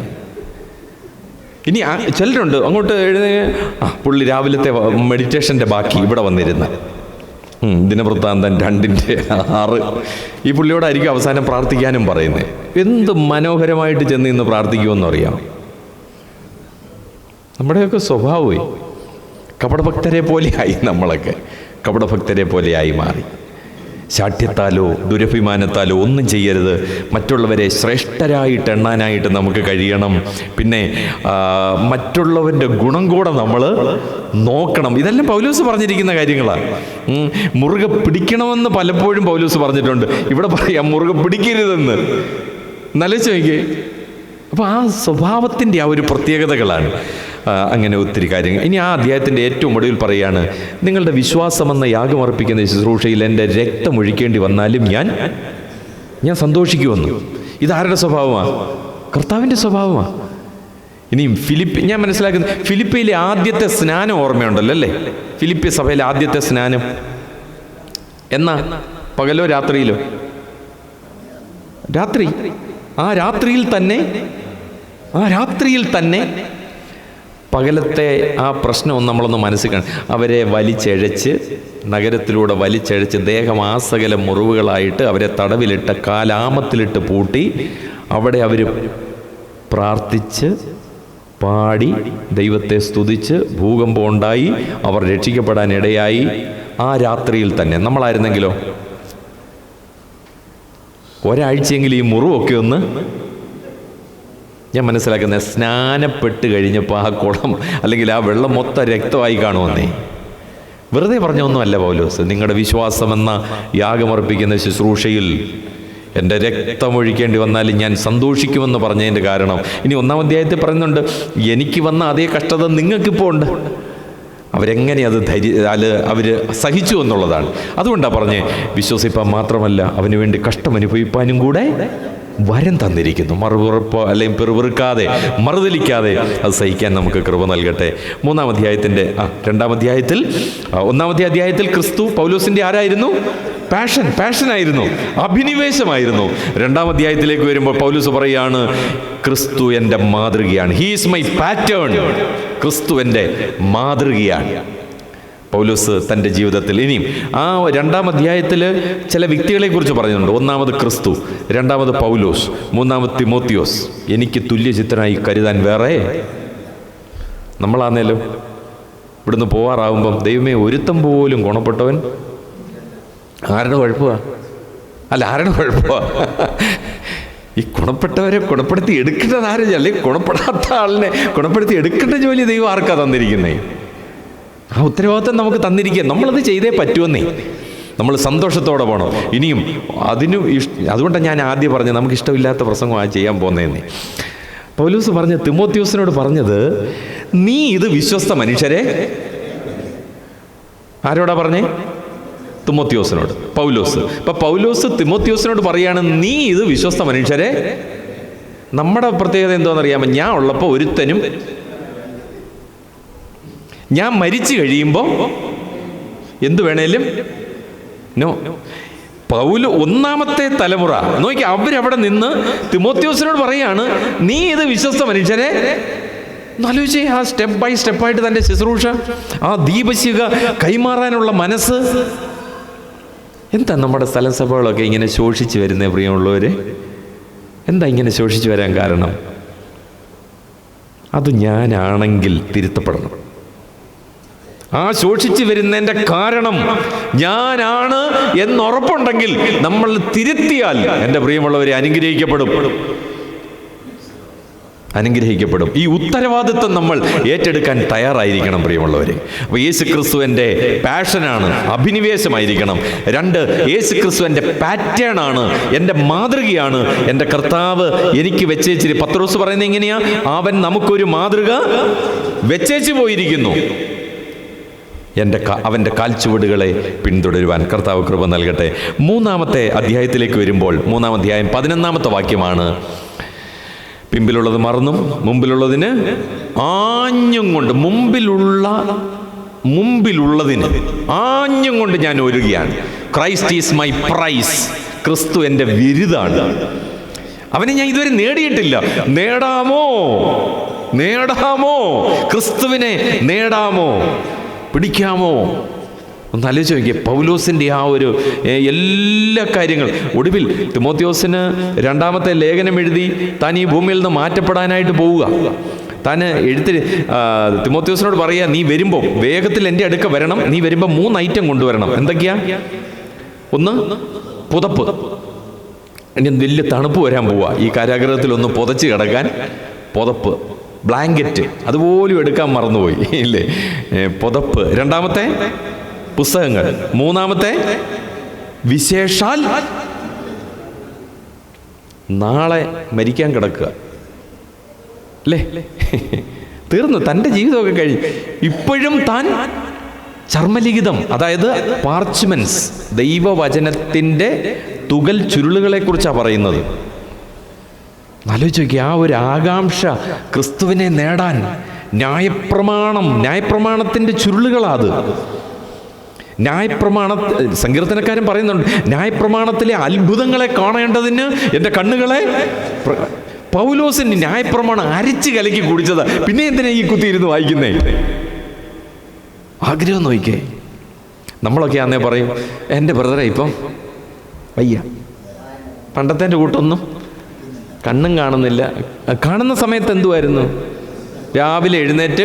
ഇനി ചിലരുണ്ട് അങ്ങോട്ട് പുള്ളി രാവിലത്തെ മെഡിറ്റേഷൻ്റെ ബാക്കി ഇവിടെ വന്നിരുന്ന ദിനവൃത്താന്തം 2:6 ഈ പുള്ളിയോടായിരിക്കും അവസാനം പ്രാർത്ഥിക്കാനും പറയുന്നത്. എന്ത് മനോഹരമായിട്ട് ചെന്ന് ഇന്ന് പ്രാർത്ഥിക്കുമെന്നറിയാം. നമ്മുടെയൊക്കെ സ്വഭാവമേ കപടഭക്തരെ പോലെയായി. നമ്മളൊക്കെ കപടഭക്തരെ പോലെയായി മാറി. ശാഠ്യത്താലോ ദുരഭിമാനത്താലോ ഒന്നും ചെയ്യരുത്. മറ്റുള്ളവരെ ശ്രേഷ്ഠരായിട്ട് എണ്ണാനായിട്ട് നമുക്ക് കഴിയണം. പിന്നെ മറ്റുള്ളവൻ്റെ ഗുണം കൂടെ നമ്മൾ നോക്കണം. ഇതെല്ലാം പൗലോസ് പറഞ്ഞിരിക്കുന്ന കാര്യങ്ങളാണ്. മുറുകെ പിടിക്കണമെന്ന് പലപ്പോഴും പൗലോസ് പറഞ്ഞിട്ടുണ്ട്. ഇവിടെ പറയാം മുറുകെ പിടിക്കരുതെന്ന്. നല്ലച്ചു നോക്കിയേ. അപ്പോൾ ആ സ്വഭാവത്തിൻ്റെ ആ ഒരു പ്രത്യേകതകളാണ്. അങ്ങനെ ഒത്തിരി കാര്യങ്ങൾ. ഇനി ആ അധ്യായത്തിൻ്റെ ഏറ്റവും ഒടുവിൽ പറയുകയാണ്, നിങ്ങളുടെ വിശ്വാസമെന്ന യാഗമർപ്പിക്കുന്ന ശുശ്രൂഷയിൽ എൻ്റെ രക്തം ഒഴിക്കേണ്ടി വന്നാലും ഞാൻ സന്തോഷിക്കുമെന്ന്. ഇതാരുടെ സ്വഭാവമാണ്? കർത്താവിൻ്റെ സ്വഭാവമാണ്. ഇനിയും ഞാൻ മനസ്സിലാക്കുന്നത് ഫിലിപ്പിയിലെ ആദ്യത്തെ സ്നാനം ഓർമ്മയുണ്ടല്ലോ അല്ലേ? ഫിലിപ്പി സഭയിലെ ആദ്യത്തെ സ്നാനം എന്നാ? പകലോ രാത്രിയിലോ? രാത്രി. ആ രാത്രിയിൽ തന്നെ പകലത്തെ ആ പ്രശ്നം നമ്മളൊന്ന് മനസ്സിൽ കാണും. അവരെ വലിച്ചഴച്ച്, നഗരത്തിലൂടെ വലിച്ചഴച്ച് ദേഹമാസകല മുറിവുകളായിട്ട് അവരെ തടവിലിട്ട് കാലാമത്തിലിട്ട് പൂട്ടി അവിടെ അവർ പ്രാർത്ഥിച്ച് പാടി ദൈവത്തെ സ്തുതിച്ച് ഭൂകമ്പം ഉണ്ടായി, അവർ രക്ഷിക്കപ്പെടാനിടയായി. ആ രാത്രിയിൽ തന്നെ നമ്മളായിരുന്നെങ്കിലോ ഒരാഴ്ചയെങ്കിലും ഈ മുറിവൊക്കെ ഒന്ന്, ഞാൻ മനസ്സിലാക്കുന്നത് സ്നാനപ്പെട്ട് കഴിഞ്ഞപ്പോൾ ആ കുളം അല്ലെങ്കിൽ ആ വെള്ളം മൊത്തം രക്തമായി കാണുമെന്നേ. വെറുതെ പറഞ്ഞൊന്നുമല്ല പൗലോസ്. നിങ്ങളുടെ വിശ്വാസമെന്ന യാഗമർപ്പിക്കുന്ന ശുശ്രൂഷയിൽ എൻ്റെ രക്തമൊഴിക്കേണ്ടി വന്നാലും ഞാൻ സന്തോഷിക്കുമെന്ന് പറഞ്ഞതിൻ്റെ കാരണം ഇനി 1-ാം അധ്യായത്തിൽ പറയുന്നുണ്ട്, എനിക്ക് വന്ന അതേ കഷ്ടത നിങ്ങൾക്കിപ്പോൾ ഉണ്ട്. അവരെങ്ങനെ അവർ സഹിച്ചു എന്നുള്ളതാണ്. അതുകൊണ്ടാണ് പറഞ്ഞേ, വിശ്വസിപ്പാൻ മാത്രമല്ല അവന് വേണ്ടി കഷ്ടം അനുഭവിപ്പാനും കൂടെ വരം തന്നിരിക്കുന്നു. മറുപുറപ്പോ അല്ലെങ്കിൽ പെറുപെറുക്കാതെ മറുതലിക്കാതെ അത് സഹിക്കാൻ നമുക്ക് കൃപ നൽകട്ടെ. 3-ാം അധ്യായത്തിൻ്റെ 2-ാം അധ്യായത്തിൽ 1-ാമത്തെ അധ്യായത്തിൽ ക്രിസ്തു പൗലോസിൻ്റെ ആരായിരുന്നു? പാഷനായിരുന്നു, അഭിനിവേശമായിരുന്നു. 2-ാം അധ്യായത്തിലേക്ക് വരുമ്പോൾ പൗലോസ് പറയുകയാണ്, ക്രിസ്തു എൻ്റെ മാതൃകയാണ്. He is my pattern. ക്രിസ്തു എൻ്റെ മാതൃകയാണ്. പൗലോസ് തൻ്റെ ജീവിതത്തിൽ ഇനിയും ആ 2-ാം അധ്യായത്തിൽ ചില വ്യക്തികളെക്കുറിച്ച് പറയുന്നുണ്ട്. 1-ാമത് ക്രിസ്തു, 2-ാമത് പൗലോസ്, 3-ാമത് തിമോത്തിയോസ്. എനിക്ക് തുല്യചിത്രനായി കരുതാൻ വേറെ നമ്മളാന്നേലും ഇവിടുന്ന് പോവാറാവുമ്പം ദൈവമേ ഒരുത്തം പോലും ഗുണപ്പെട്ടവൻ ആരുടെ കുഴപ്പമാണ്? ആരുടെ കുഴപ്പമാണ്? ഈ ഗുണപ്പെട്ടവരെ ഗുണപ്പെടുത്തി എടുക്കേണ്ടത് ആരും, അല്ലെങ്കിൽ ഗുണപ്പെടാത്ത ആളിനെ ഗുണപ്പെടുത്തി എടുക്കേണ്ട ജോലി ദൈവം ആർക്കാ തന്നിരിക്കുന്നേ? ആ ഉത്തരവാദിത്വം നമുക്ക് തന്നിരിക്കുക. നമ്മളത് ചെയ്തേ പറ്റുമെന്നേ. നമ്മൾ സന്തോഷത്തോടെ പോകണം. ഇനിയും അതുകൊണ്ടാണ് ഞാൻ ആദ്യം പറഞ്ഞത് നമുക്ക് ഇഷ്ടമില്ലാത്ത പ്രസംഗമാണ് ചെയ്യാൻ പോകുന്നതെന്നേ. പൗലോസ് പറഞ്ഞ തിമോത്തിയോസിനോട് പറഞ്ഞത്, നീ ഇത് വിശ്വസ്ത മനുഷ്യരെ, ആരോടാ പറഞ്ഞേ? തിമോത്തിയോസിനോട്. പൗലോസ്. ഇപ്പം പൗലോസ് തിമോത്തിയോസിനോട് പറയാണ്, നീ ഇത് വിശ്വസ്ത മനുഷ്യരെ. നമ്മുടെ പ്രത്യേകത എന്തോന്നറിയാമോ? ഞാൻ ഉള്ളപ്പോൾ ഒരുത്തനും, ഞാൻ മരിച്ചു കഴിയുമ്പോൾ എന്തു വേണേലും നോ. 1-ാമത്തെ തലമുറ നോക്കി അവരവിടെ നിന്ന് തിമോത്തിയോസിനോട് പറയാണ്, നീ ഇത് വിശ്വസ്ത മനുഷ്യരെ. ആലോചിച്ചേ, ആ സ്റ്റെപ്പ് ബൈ സ്റ്റെപ്പായിട്ട് തൻ്റെ ശുശ്രൂഷ, ആ ദീപശിഖ കൈമാറാനുള്ള മനസ്സ്. എന്താ നമ്മുടെ സ്ഥലം സഭകളൊക്കെ ഇങ്ങനെ ശോഷിച്ച് വരുന്നേ പ്രിയമുള്ളവരെ? എന്താ ഇങ്ങനെ ശോഷിച്ച് വരാൻ കാരണം? അത് ഞാനാണെങ്കിൽ തിരുത്തപ്പെടണം. ആ ശോഷിച്ച് വരുന്നതിൻ്റെ കാരണം ഞാനാണ് എന്നുറപ്പുണ്ടെങ്കിൽ നമ്മൾ തിരുത്തിയാൽ എൻ്റെ പ്രിയമുള്ളവരെ അനുഗ്രഹിക്കപ്പെടും. ഈ ഉത്തരവാദിത്വം നമ്മൾ ഏറ്റെടുക്കാൻ തയ്യാറായിരിക്കണം പ്രിയമുള്ളവരെ. അപ്പോൾ യേശു ക്രിസ്തു എൻ്റെ പാഷനാണ്, അഭിനിവേശമായിരിക്കണം. 2, യേശു ക്രിസ്തു എൻ്റെ പാറ്റേൺ ആണ്, എൻ്റെ മാതൃകയാണ്. എൻ്റെ കർത്താവ് എനിക്ക് വെച്ചേച്ചിരി. പത്രോസ് പറയുന്നത് എങ്ങനെയാ? അവൻ നമുക്കൊരു മാതൃക വെച്ചേച്ചു പോയിരിക്കുന്നു. അവൻ്റെ കാൽച്ചുവടുകളെ പിന്തുടരുവാൻ കർത്താവ് കൃപ നൽകട്ടെ. 3-ാമത്തെ അധ്യായത്തിലേക്ക് വരുമ്പോൾ 3-ാം അധ്യായം 11-ാമത്തെ വാക്യമാണ്, പിമ്പിലുള്ളത് മറന്നും മുമ്പിലുള്ളതിന് ആഞ്ഞും കൊണ്ട്, മുമ്പിലുള്ളതിന് ആഞ്ഞും കൊണ്ട് ഞാൻ ഒരുകയാണ്. Christ is my prize. ക്രിസ്തു എൻ്റെ വിരുദാണ്. അവനെ ഞാൻ ഇതുവരെ നേടിയിട്ടില്ല. നേടാമോ? ക്രിസ്തുവിനെ നേടാമോ? പിടിക്കാമോ? ഒന്ന് ആലോചിച്ച് നോക്കിയേ. പൗലോസിൻ്റെ ആ ഒരു എല്ലാ കാര്യങ്ങൾ ഒടുവിൽ തിമോത്തിയോസിന് 2-ാമത്തെ ലേഖനം എഴുതി താൻ ഈ ഭൂമിയിൽ നിന്ന് മാറ്റപ്പെടാനായിട്ട് പോവുക. താൻ തിമോത്തിയോസിനോട് പറയുക, നീ വരുമ്പോൾ വേഗത്തിൽ എൻ്റെ അടുക്ക വരണം. നീ വരുമ്പോൾ 3 ഐറ്റം കൊണ്ടുവരണം. എന്തൊക്കെയാ? 1, പുതപ്പ്. ഇനി വലിയ തണുപ്പ് വരാൻ പോവുക. ഈ കാരാഗ്രഹത്തിൽ ഒന്ന് പുതച്ച് കിടക്കാൻ പുതപ്പ്, ബ്ലാങ്കറ്റ് അതുപോലും എടുക്കാൻ മറന്നുപോയി ഇല്ലേ? പുതപ്പ്. 2-ാമത്തെ പുസ്തകങ്ങൾ. 3-ാമത്തെ വിശേഷാൽ നാളെ മരിക്കാൻ കിടക്കുക അല്ലേ? തീർന്നു, തൻ്റെ ജീവിതമൊക്കെ കഴിഞ്ഞു. ഇപ്പോഴും താൻ ചർമ്മലിഖിതം, അതായത് പാർച്ച്മെന്റ്സ്, ദൈവവചനത്തിൻ്റെ തുകൽ ചുരുളുകളെ കുറിച്ചാണ് പറയുന്നത്. ആലോചിച്ച് നോക്കി, ആ ഒരു ആകാംക്ഷ ക്രിസ്തുവിനെ നേടാൻ. ന്യായപ്രമാണത്തിൻ്റെ ചുരുളുകളാത്. സങ്കീർത്തനക്കാരൻ പറയുന്നുണ്ട്, ന്യായപ്രമാണത്തിലെ അത്ഭുതങ്ങളെ കാണേണ്ടതിന് എൻ്റെ കണ്ണുകളെ പൗലോസിന്റെ ന്യായപ്രമാണം അരച്ച് കലക്കി കുടിച്ചതാ, പിന്നെ എന്തിനാ ഈ കുത്തിയിരുന്ന് വായിക്കുന്നേ? ആഗ്രഹം നോക്കിക്കേ. നമ്മളൊക്കെ അന്നേ പറയും, എൻ്റെ ബ്രദറെ ഇപ്പം വയ്യ, പണ്ടത്തെ കൂട്ടൊന്നും കണ്ണും കാണുന്നില്ല. കാണുന്ന സമയത്ത് എന്തുമായിരുന്നു? രാവിലെ എഴുന്നേറ്റ്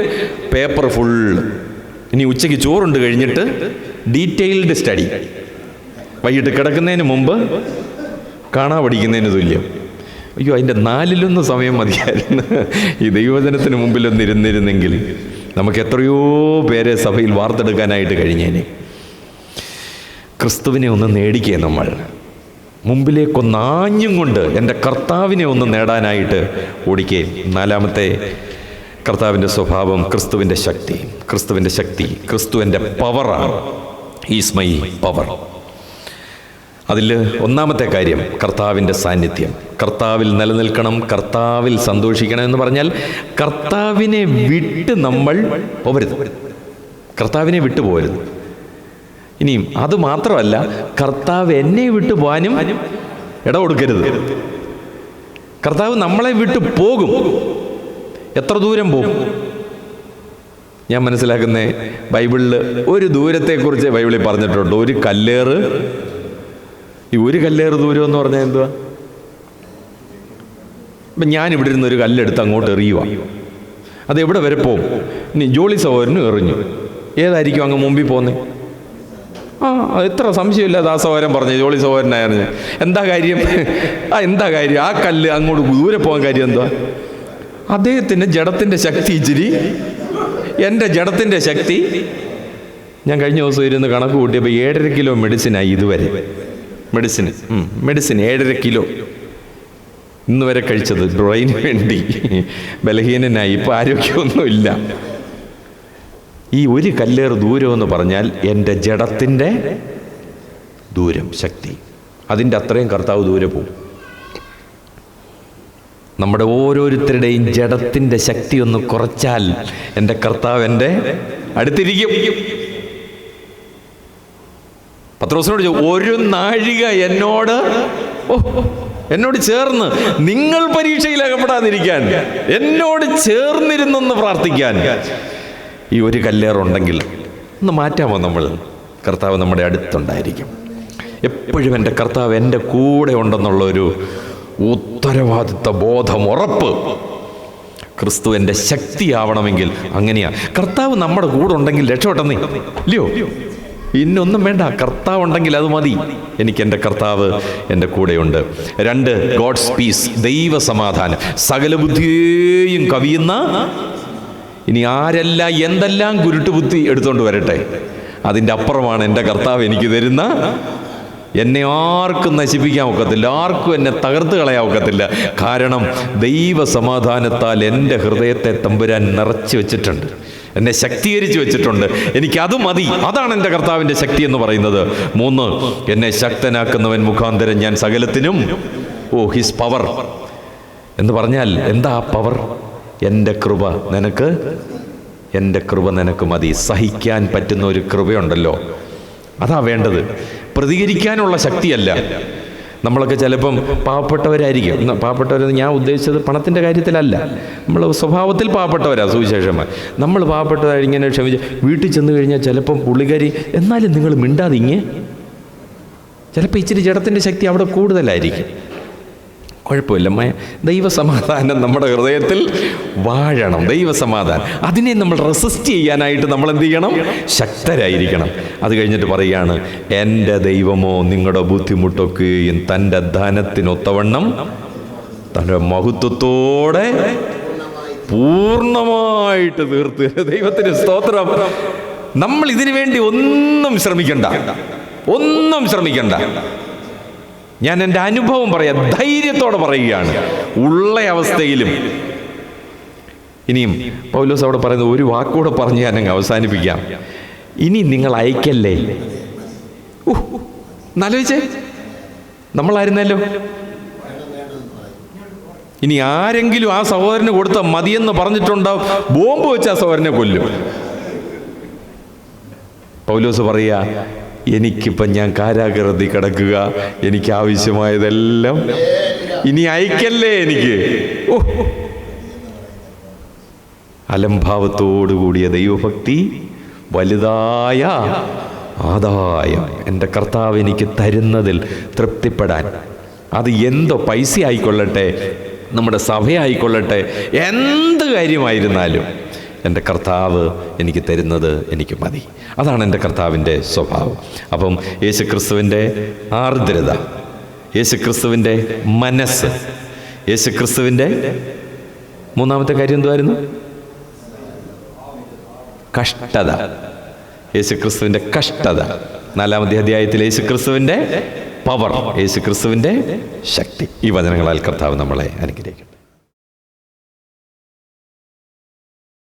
പേപ്പർ ഫുള്ള്, ഇനി ഉച്ചയ്ക്ക് ചോറുണ്ട് കഴിഞ്ഞിട്ട് ഡീറ്റെയിൽഡ് സ്റ്റഡി, വൈകിട്ട് കിടക്കുന്നതിന് മുമ്പ് കാണാ പഠിക്കുന്നതിന് തുല്യം. അയ്യോ, അതിൻ്റെ 4/1 സമയം മതിയായിരുന്നു ഈ ദൈവവചനത്തിന് മുമ്പിലൊന്നിരുന്നിരുന്നെങ്കിൽ നമുക്ക് എത്രയോ പേരെ സഭയിൽ വാർത്തെടുക്കാനായിട്ട് കഴിഞ്ഞേനെ. ക്രിസ്തുവിനെ ഒന്ന് നേടിക്കേ, നമ്മൾ മുമ്പിലേക്കൊന്നാഞ്ഞും കൊണ്ട് എൻ്റെ കർത്താവിനെ ഒന്ന് നേടാനായിട്ട് ഓടിക്കേ. 4-മത്തെ കർത്താവിൻ്റെ സ്വഭാവം ക്രിസ്തുവിൻ്റെ ശക്തി. ക്രിസ്തുവിൻ്റെ ശക്തി, ക്രിസ്തുവിൻ്റെ പവറാണ്. Is my power. അതിൽ 1-മത്തെ കാര്യം കർത്താവിൻ്റെ സാന്നിധ്യം. കർത്താവിൽ നിലനിൽക്കണം, കർത്താവിൽ സന്തോഷിക്കണം എന്ന് പറഞ്ഞാൽ കർത്താവിനെ വിട്ട് നമ്മൾ പോകരുത്, കർത്താവിനെ വിട്ടു പോകരുത്. ഇനിയും അത് മാത്രമല്ല, കർത്താവ് എന്നെ വിട്ടു പോകാനും ഇട കൊടുക്കരുത്. കർത്താവ് നമ്മളെ വിട്ടു പോകും. എത്ര ദൂരം പോകും? ഞാൻ മനസ്സിലാക്കുന്ന ബൈബിളിൽ ഒരു ദൂരത്തെക്കുറിച്ച് ബൈബിളിൽ പറഞ്ഞിട്ടുണ്ട്. ഒരു കല്ലേറ്. ഈ ഒരു കല്ലേറ് ദൂരം എന്ന് പറഞ്ഞാൽ എന്തുവാ? ഇപ്പം ഞാനിവിടെ ഇരുന്ന് ഒരു കല്ലെടുത്ത് അങ്ങോട്ട് എറിയുക, അത് എവിടെ വരെ പോകും? ഇനി ജോളി സഹോദരനും എറിഞ്ഞു, ഏതായിരിക്കും അങ്ങ് മുമ്പിൽ പോകുന്നത്? എത്ര സംശയമില്ലാതെ ആ സഹോദരൻ പറഞ്ഞു, ജോളി സഹോദരനായിരുന്നു. എന്താ കാര്യം? എന്താ കാര്യം? ആ കല്ല് അങ്ങോട്ട് ദൂരെ പോകാൻ കാര്യം എന്തുവാ? അദ്ദേഹത്തിൻ്റെ ജഡത്തിൻ്റെ ശക്തി ഇച്ചിരി, എൻ്റെ ജഡത്തിൻ്റെ ശക്തി. ഞാൻ കഴിഞ്ഞ ദിവസം ഇരുന്ന് കണക്ക് കൂട്ടിയപ്പോൾ 7.5 കിലോ മെഡിസിനായി ഇതുവരെ. മെഡിസിൻ 7.5 കിലോ ഇന്ന് വരെ കഴിച്ചത്. ബ്രെയിന് വേണ്ടി ബലഹീനനായി, ഇപ്പോൾ ആരോഗ്യമൊന്നുമില്ല. ഈ ഒരു കല്ലേറ് ദൂരം എന്ന് പറഞ്ഞാൽ എൻ്റെ ജഡത്തിൻ്റെ ദൂരം, ശക്തി. അതിൻ്റെ അത്രയും കർത്താവ് ദൂരെ പോകും. നമ്മുടെ ഓരോരുത്തരുടെയും ജഡത്തിൻ്റെ ശക്തി ഒന്ന് കുറച്ചാൽ എൻ്റെ കർത്താവ് എൻ്റെ അടുത്തിരിക്കും. പത്രോസിനോട് ഒരു നാഴിക എന്നോട് ചേർന്ന്, നിങ്ങൾ പരീക്ഷയിൽ അകപ്പെടാതിരിക്കാൻ എന്നോട് ചേർന്നിരുന്നെന്ന് പ്രാർത്ഥിക്കാൻ. ഈ ഒരു കല്ലേറുണ്ടെങ്കിൽ ഒന്ന് മാറ്റാമോ നമ്മൾ? കർത്താവ് നമ്മുടെ അടുത്തുണ്ടായിരിക്കും. എപ്പോഴും എൻ്റെ കർത്താവ് എൻ്റെ കൂടെ ഉണ്ടെന്നുള്ളൊരു ഉത്തരവാദിത്വ ബോധം, ഉറപ്പ്. ക്രിസ്തു എൻ്റെ ശക്തിയാവണമെങ്കിൽ അങ്ങനെയാ. കർത്താവ് നമ്മുടെ കൂടെ ഉണ്ടെങ്കിൽ രക്ഷപ്പെട്ടെന്നേ, ഇല്ലയോ? ഇന്നൊന്നും വേണ്ട, കർത്താവ് ഉണ്ടെങ്കിൽ അത് മതി. എനിക്ക് എൻ്റെ കർത്താവ് എൻ്റെ കൂടെയുണ്ട്. 2, ഗോഡ്സ് പീസ്, ദൈവ സമാധാനം, സകല ബുദ്ധിയെയും കവിയുന്ന. ഇനി ആരെല്ലാം എന്തെല്ലാം കുരുട്ടുബുദ്ധി എടുത്തുകൊണ്ട് വരട്ടെ, അതിൻ്റെ അപ്പുറമാണ് എൻ്റെ കർത്താവ് എനിക്ക് തരുന്ന. എന്നെ ആർക്കും നശിപ്പിക്കാൻ ഒക്കത്തില്ല, ആർക്കും എന്നെ തകർത്ത് കളയാൻ ഒക്കത്തില്ല. കാരണം ദൈവ സമാധാനത്താൽ എൻ്റെ ഹൃദയത്തെ തമ്പുരാൻ നിറച്ച് വെച്ചിട്ടുണ്ട്, എന്നെ ശക്തീകരിച്ച് വെച്ചിട്ടുണ്ട്. എനിക്കത് മതി. അതാണ് എൻ്റെ കർത്താവിൻ്റെ ശക്തി എന്ന് പറയുന്നത്. 3, എന്നെ ശക്തനാക്കുന്നവൻ മുഖാന്തരം ഞാൻ സകലത്തിനും. ഹിസ് പവർ എന്ന് പറഞ്ഞാൽ എന്താ പവർ? എൻ്റെ കൃപ നിനക്ക് മതി. സഹിക്കാൻ പറ്റുന്ന ഒരു കൃപയുണ്ടല്ലോ, അതാ വേണ്ടത്. പ്രതികരിക്കാനുള്ള ശക്തിയല്ല. നമ്മളൊക്കെ ചിലപ്പം പാവപ്പെട്ടവരായിരിക്കും. പാവപ്പെട്ടവരെന്ന് ഞാൻ ഉദ്ദേശിച്ചത് പണത്തിൻ്റെ കാര്യത്തിലല്ല. നമ്മൾ സ്വഭാവത്തിൽ പാവപ്പെട്ടവരാണ് സുവിശേഷന്മാർ. നമ്മൾ പാവപ്പെട്ടവരായി ഇങ്ങനെ ക്ഷമിച്ച് വീട്ടിൽ ചെന്ന് കഴിഞ്ഞാൽ ചിലപ്പം പുള്ളിക്കാരി, എന്നാലും നിങ്ങൾ മിണ്ടാതിങ്ങ്. ചിലപ്പോൾ ഇച്ചിരി ജഡത്തിൻ്റെ ശക്തി അവിടെ കൂടുതലായിരിക്കും. കുഴപ്പമില്ല, ദൈവസമാധാനം നമ്മുടെ ഹൃദയത്തിൽ വാഴണം. ദൈവസമാധാനം, അതിനെ നമ്മൾ റെസിസ്റ്റ് ചെയ്യാനായിട്ട് നമ്മൾ എന്ത് ചെയ്യണം? ശക്തരായിരിക്കണം. അത് കഴിഞ്ഞിട്ട് പറയുകയാണ്, എൻ്റെ ദൈവമോ നിങ്ങളുടെ ബുദ്ധിമുട്ടൊക്കെയും തൻ്റെ ധനത്തിനൊത്തവണ്ണം തൻ്റെ മഹത്വത്തോടെ പൂർണ്ണമായിട്ട് തീർത്ത്. ദൈവത്തിന് സ്തോത്രം. നമ്മൾ ഇതിനു വേണ്ടി ഒന്നും ശ്രമിക്കണ്ട. ഞാൻ എൻ്റെ അനുഭവം പറയാം, ധൈര്യത്തോടെ പറയുകയാണ്, ഉള്ള അവസ്ഥയിലും. ഇനിയും പൗലോസ് അവിടെ പറയുന്നത് ഒരു വാക്കുകൂടെ പറഞ്ഞ് ഞാനങ്ങ് അവസാനിപ്പിക്കാം. ഇനി നിങ്ങൾ അയക്കല്ലേ. എന്നാലോചിച്ചേ, നമ്മളായിരുന്നല്ലോ. ഇനി ആരെങ്കിലും ആ സഹോദരന് കൊടുത്ത മതിയെന്ന് പറഞ്ഞിട്ടുണ്ടാവും, ബോംബ് വെച്ച് ആ സഹോദരനെ കൊല്ലും. പൗലോസ് പറയാ, എനിക്കിപ്പം ഞാൻ കാരാഗൃഹത്തിൽ കിടക്കുക, എനിക്ക് ആവശ്യമായതെല്ലാം ഇനി അയക്കല്ലേ എനിക്ക്. ഓ, അലംഭാവത്തോടുകൂടിയ ദൈവഭക്തി വലുതായ ആദായം. എൻ്റെ കർത്താവ് എനിക്ക് തരുന്നതിൽ തൃപ്തിപ്പെടാൻ, അത് എന്തോ പൈസ ആയിക്കൊള്ളട്ടെ, നമ്മുടെ സഭയായിക്കൊള്ളട്ടെ, എന്ത് കാര്യമായിരുന്നാലും എൻ്റെ കർത്താവ് എനിക്ക് തരുന്നത് എനിക്ക് മതി. അതാണ് എൻ്റെ കർത്താവിൻ്റെ സ്വഭാവം. അപ്പം യേശുക്രിസ്തുവിൻ്റെ ആർദ്രത, യേശുക്രിസ്തുവിൻ്റെ മനസ്സ്, യേശുക്രിസ്തുവിൻ്റെ മൂന്നാമത്തെ കാര്യം എന്തുവായിരുന്നു? കഷ്ടത. യേശുക്രിസ്തുവിൻ്റെ കഷ്ടത. 4-ാമത്തെ അധ്യായത്തിൽ യേശുക്രിസ്തുവിൻ്റെ പവർ, യേശുക്രിസ്തുവിൻ്റെ ശക്തി. ഈ വചനങ്ങളാൽ കർത്താവ് നമ്മളെ അനുഗ്രഹിക്കട്ടെ.